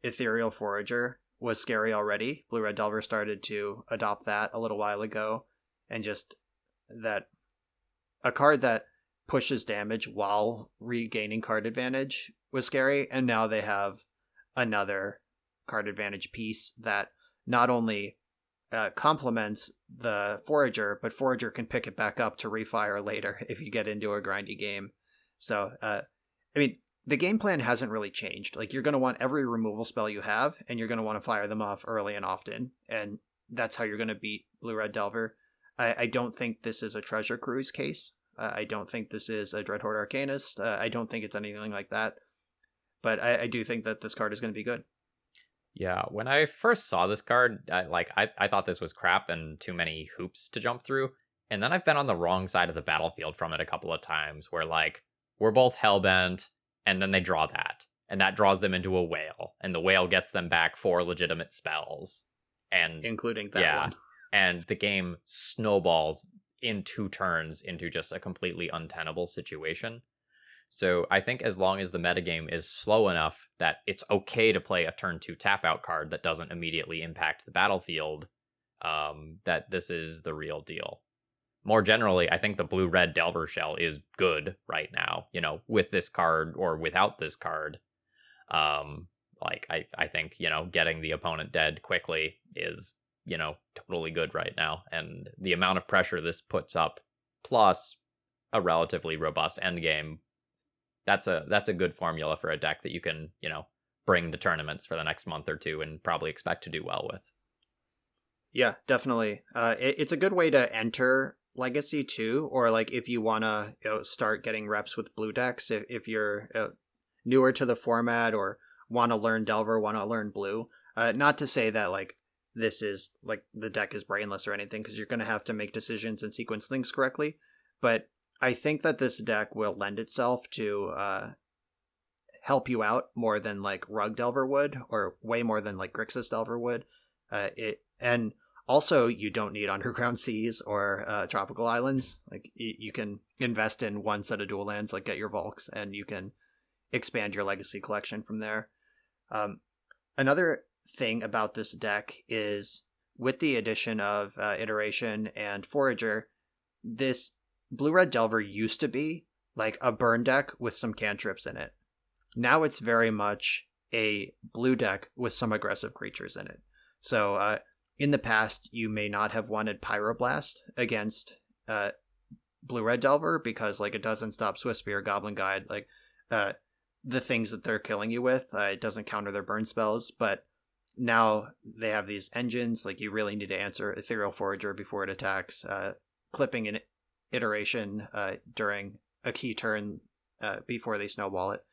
Ethereal Forager was scary already. Blue-Red Delver started to adopt that a little while ago, and just that a card that pushes damage while regaining card advantage was scary, and now they have another card advantage piece that not only complements the Forager, but Forager can pick it back up to refire later if you get into a grindy game. So, I mean, the game plan hasn't really changed. Like, you're going to want every removal spell you have, and you're going to want to fire them off early and often, and that's how you're going to beat Blue-Red Delver. I don't think this is a Treasure Cruise case. I don't think this is a Dreadhorde Arcanist. I don't think it's anything like that. But I do think that this card is going to be good. Yeah, when I first saw this card, I thought this was crap and too many hoops to jump through. And then I've been on the wrong side of the battlefield from it a couple of times where, like, we're both hellbent, and then they draw that. And that draws them into a whale. And the whale gets them back 4 legitimate spells. And including that one. And the game snowballs in 2 turns into just a completely untenable situation. So I think as long as the metagame is slow enough that it's okay to play a turn 2 tap out card that doesn't immediately impact the battlefield, that this is the real deal. More generally, I think the blue-red Delver Shell is good right now, you know, with this card or without this card. I think, you know, getting the opponent dead quickly is, you know, totally good right now. And the amount of pressure this puts up, plus a relatively robust endgame, that's a good formula for a deck that you can, you know, bring to tournaments for the next month or two and probably expect to do well with. Yeah, definitely. It's a good way to enter Legacy too, or like if you want to start getting reps with blue decks, if you're newer to the format or want to learn Delver, want to learn blue. Not to say that like this is like the deck is brainless or anything, because you're going to have to make decisions and sequence things correctly. But I think that this deck will lend itself to help you out more than like Rug Delver would, or way more than like Grixis Delver would. And also, you don't need Underground Seas or Tropical Islands. Like you can invest in one set of dual lands, like get your Volks, and you can expand your Legacy collection from there. Another thing about this deck is with the addition of Iteration and Forager, this Blue-Red Delver used to be like a burn deck with some cantrips in it. Now it's very much a blue deck with some aggressive creatures in it. So in the past, you may not have wanted Pyroblast against Blue-Red Delver because like it doesn't stop Swiftspear, Goblin Guide, like the things that they're killing you with. It doesn't counter their burn spells, but now they have these engines. Like you really need to answer Ethereal Forager before it attacks. Clipping an Iteration during a key turn before they snowball it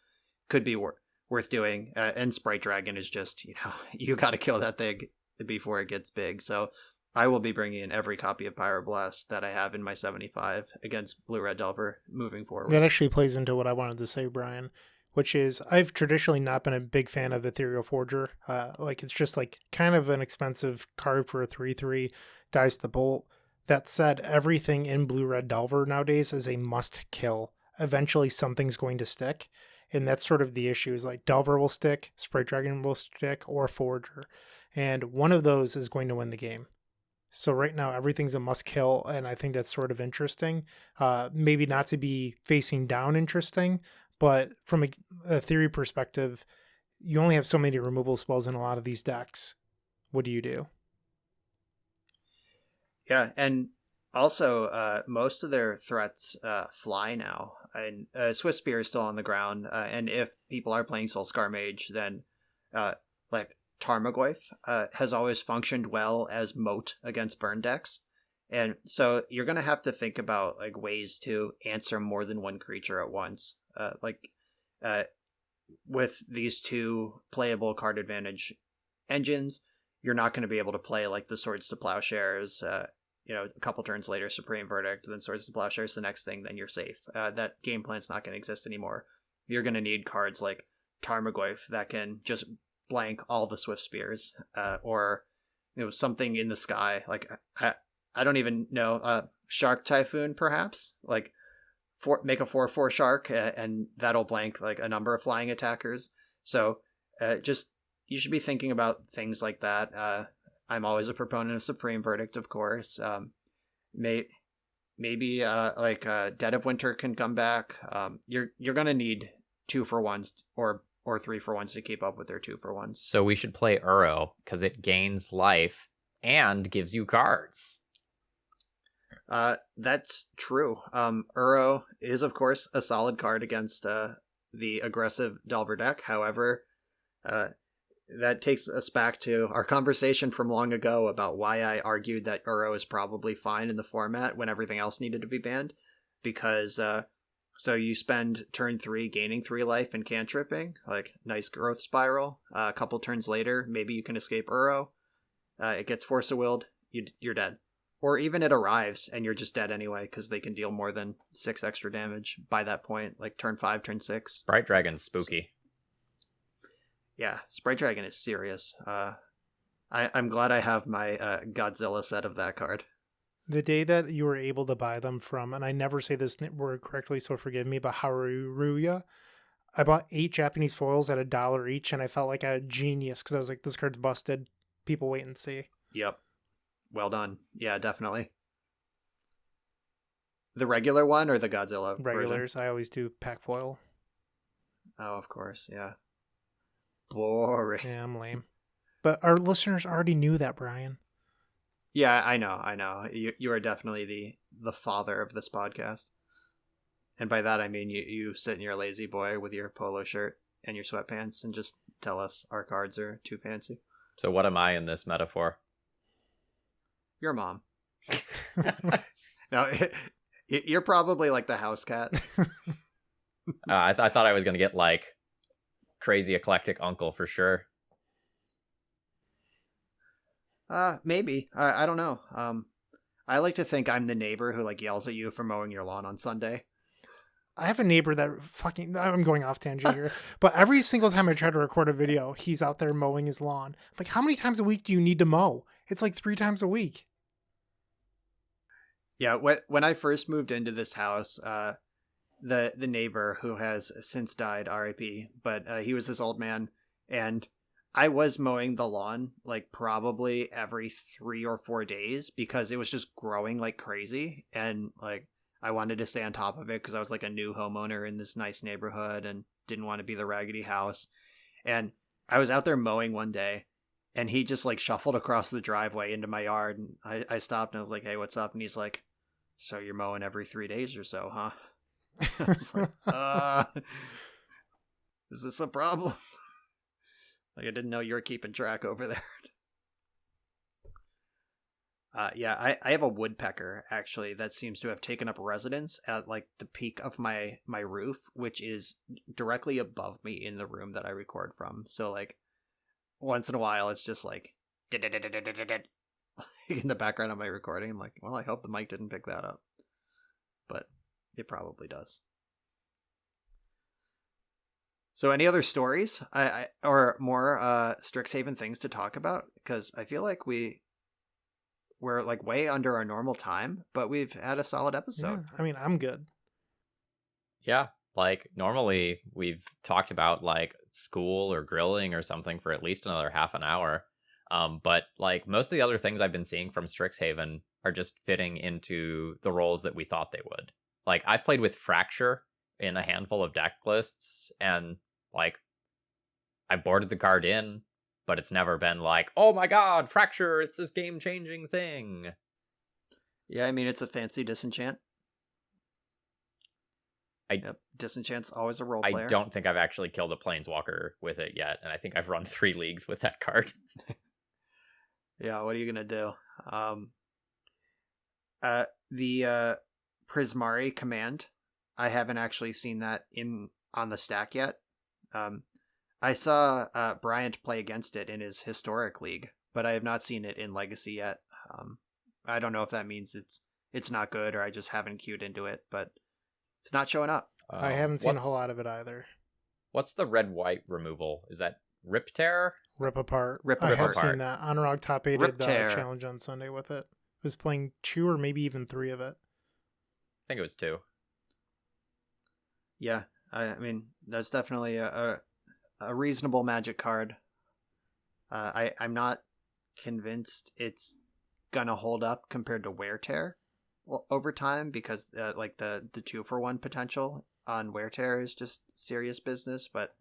could be worth doing. And Sprite Dragon is just, you got to kill that thing before it gets big. So I will be bringing in every copy of Pyroblast that I have in my 75 against Blue-Red Delver moving forward. That actually plays into what I wanted to say, Brian, which is I've traditionally not been a big fan of Ethereal Forger. Like it's just like kind of an expensive card for a 3/3, dies the bolt. That said, everything in Blue-Red Delver nowadays is a must kill. Eventually something's going to stick. And that's sort of the issue is like Delver will stick, Sprite Dragon will stick, or Forager. And one of those is going to win the game. So right now everything's a must kill, and I think that's sort of interesting. Maybe not to be facing down interesting, but from a theory perspective, you only have so many removal spells in a lot of these decks. What do you do? Yeah, and also most of their threats fly now. And Swiftspear is still on the ground, and if people are playing Soulscar Mage, then like Tarmogoyf has always functioned well as moat against burn decks. And so you're going to have to think about like ways to answer more than one creature at once. With these two playable card advantage engines, you're not going to be able to play like the Swords to Plowshares, a couple turns later, Supreme Verdict, then Swords to Plowshares the next thing, then you're safe. That game plan's not going to exist anymore. You're going to need cards like Tarmogoyf that can just blank all the Swiftspears, or something in the sky. Like I don't even know, Shark Typhoon perhaps, like make a 4/4 shark and that'll blank like a number of flying attackers. So you should be thinking about things like that. I'm always a proponent of Supreme Verdict, of course. Maybe Dead of Winter can come back. You're gonna need 2-for-1s or or 3-for-1s to keep up with their 2-for-1s. So we should play Uro because it gains life and gives you cards. That's true. Uro is, of course, a solid card against the aggressive Delver deck. However, that takes us back to our conversation from long ago about why I argued that Uro is probably fine in the format when everything else needed to be banned. Because, so you spend turn 3 gaining 3 life and cantripping, like nice growth spiral. A couple turns later, maybe you can escape Uro. It gets Force of Willed, you're dead. Or even it arrives and you're just dead anyway because they can deal more than 6 extra damage by that point, like turn 5, turn 6. Bright Dragon's spooky. Yeah, Sprite Dragon is serious. I'm glad I have my Godzilla set of that card. The day that you were able to buy them from, and I never say this word correctly, so forgive me, but Haruruya, I bought 8 Japanese foils at $1 each, and I felt like a genius because I was like, this card's busted. People wait and see. Yep. Well done. Yeah, definitely. The regular one or the Godzilla Regulars, version? I always do pack foil. Oh, of course, yeah. Boring. Yeah, I'm lame. But our listeners already knew that, Brian. Yeah, I know. You are definitely the father of this podcast. And by that I mean you sit in your lazy boy with your polo shirt and your sweatpants and just tell us our cards are too fancy. So what am I in this metaphor? Your mom. No, you're probably like the house cat. I thought I was going to get like crazy eclectic uncle for sure. Maybe. I don't know. I like to think I'm the neighbor who like yells at you for mowing your lawn on Sunday. I have a neighbor that I'm going off tangent here, but every single time I try to record a video, he's out there mowing his lawn. Like, how many times a week do you need to mow? It's like 3 times a week. Yeah, when I first moved into this house, the neighbor who has since died, R.I.P., but he was this old man, and I was mowing the lawn like probably every 3 or 4 days because it was just growing like crazy, and like I wanted to stay on top of it because I was like a new homeowner in this nice neighborhood and didn't want to be the raggedy house. And I was out there mowing one day, and he just like shuffled across the driveway into my yard, and I stopped and I was like, "Hey, what's up?" And he's like, "So you're mowing every 3 days or so, huh?" I was like, is this a problem? Like, I didn't know you were keeping track over there. Yeah, I have a woodpecker, actually, that seems to have taken up residence at, like, the peak of my roof, which is directly above me in the room that I record from. So, like, once in a while, it's just, like, in the background of my recording. I'm like, well, I hope the mic didn't pick that up. But it probably does. So any other stories or more Strixhaven things to talk about? Because I feel like we're like way under our normal time, but we've had a solid episode. Yeah, I mean, I'm good. Yeah, like normally we've talked about like school or grilling or something for at least another half an hour. But like most of the other things I've been seeing from Strixhaven are just fitting into the roles that we thought they would. Like I've played with Fracture in a handful of deck lists, and like I boarded the card in, but it's never been like, oh my god, Fracture, it's this game-changing thing. Yeah, I mean, it's a fancy disenchant. Disenchant's always a role player. I don't think I've actually killed a Planeswalker with it yet, and I think I've run 3 leagues with that card. Yeah, what are you going to do? The Prismari command, I haven't actually seen that on the stack yet. I saw Bryant play against it in his historic league, but I have not seen it in Legacy yet. I don't know if that means it's not good or I just haven't queued into it, but it's not showing up. I haven't seen a whole lot of it either. What's the red-white removal? Is that Rip Tear? Rip Apart. Rip I have Apart. seen that. Anurag top 8 Rip the Tear. challenge on Sunday with it. Was playing 2 or maybe even 3 of it. I think it was 2. Yeah, I mean, that's definitely a reasonable Magic card. I'm not convinced it's gonna hold up compared to Wear Tear over time because like the 2-for-1 potential on Wear Tear is just serious business. But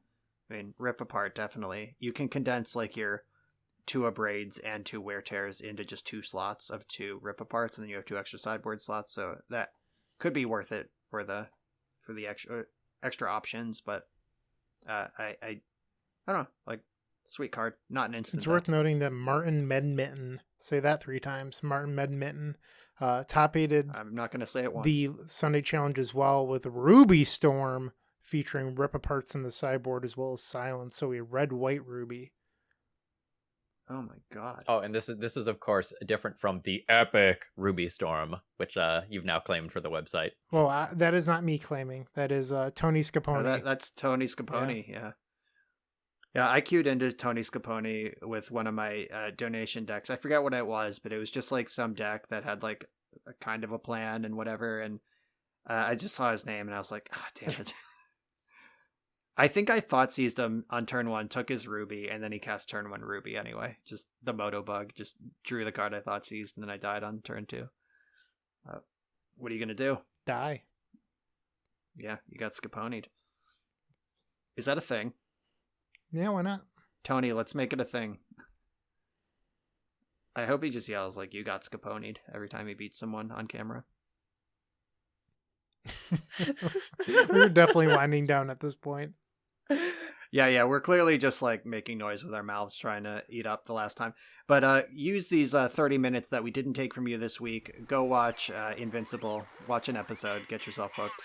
I mean, rip apart, definitely. You can condense like your 2 abrades and 2 wear tears into just 2 slots of 2 rip aparts, and then you have 2 extra sideboard slots, so that could be worth it for the extra options, but I don't know, like, sweet card, not an instant. It's worth noting that Martin Medmitten, say that 3 times, Martin Medmitten, top-aided I'm not going to say it once. the Sunday Challenge as well with Ruby Storm, featuring rip aparts in the sideboard as well as silence, so a red-white Ruby. Oh my god. Oh, and this is of course different from the epic Ruby Storm, which you've now claimed for the website. Well, that is not me claiming. That is Tony Scapone. Oh, that's Tony Scapone, yeah. Yeah, I queued into Tony Scapone with one of my donation decks. I forgot what it was, but it was just like some deck that had like a kind of a plan and whatever, and I just saw his name and I was like, oh, damn it. I think I thought seized him on turn 1, took his Ruby, and then he cast turn 1 Ruby anyway. Just the Moto bug, just drew the card I thought seized, and then I died on turn 2. What are you going to do? Die. Yeah, you got Scapone'd. Is that a thing? Yeah, why not? Tony, let's make it a thing. I hope he just yells like, you got Scapone'd every time he beats someone on camera. We're definitely winding down at this point. Yeah, we're clearly just like making noise with our mouths trying to eat up the last time. But use these 30 minutes that we didn't take from you this week. Go watch Invincible, watch an episode, get yourself hooked,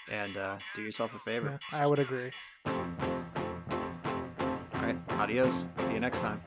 and do yourself a favor. Yeah, I would agree. All right, adios. See you next time.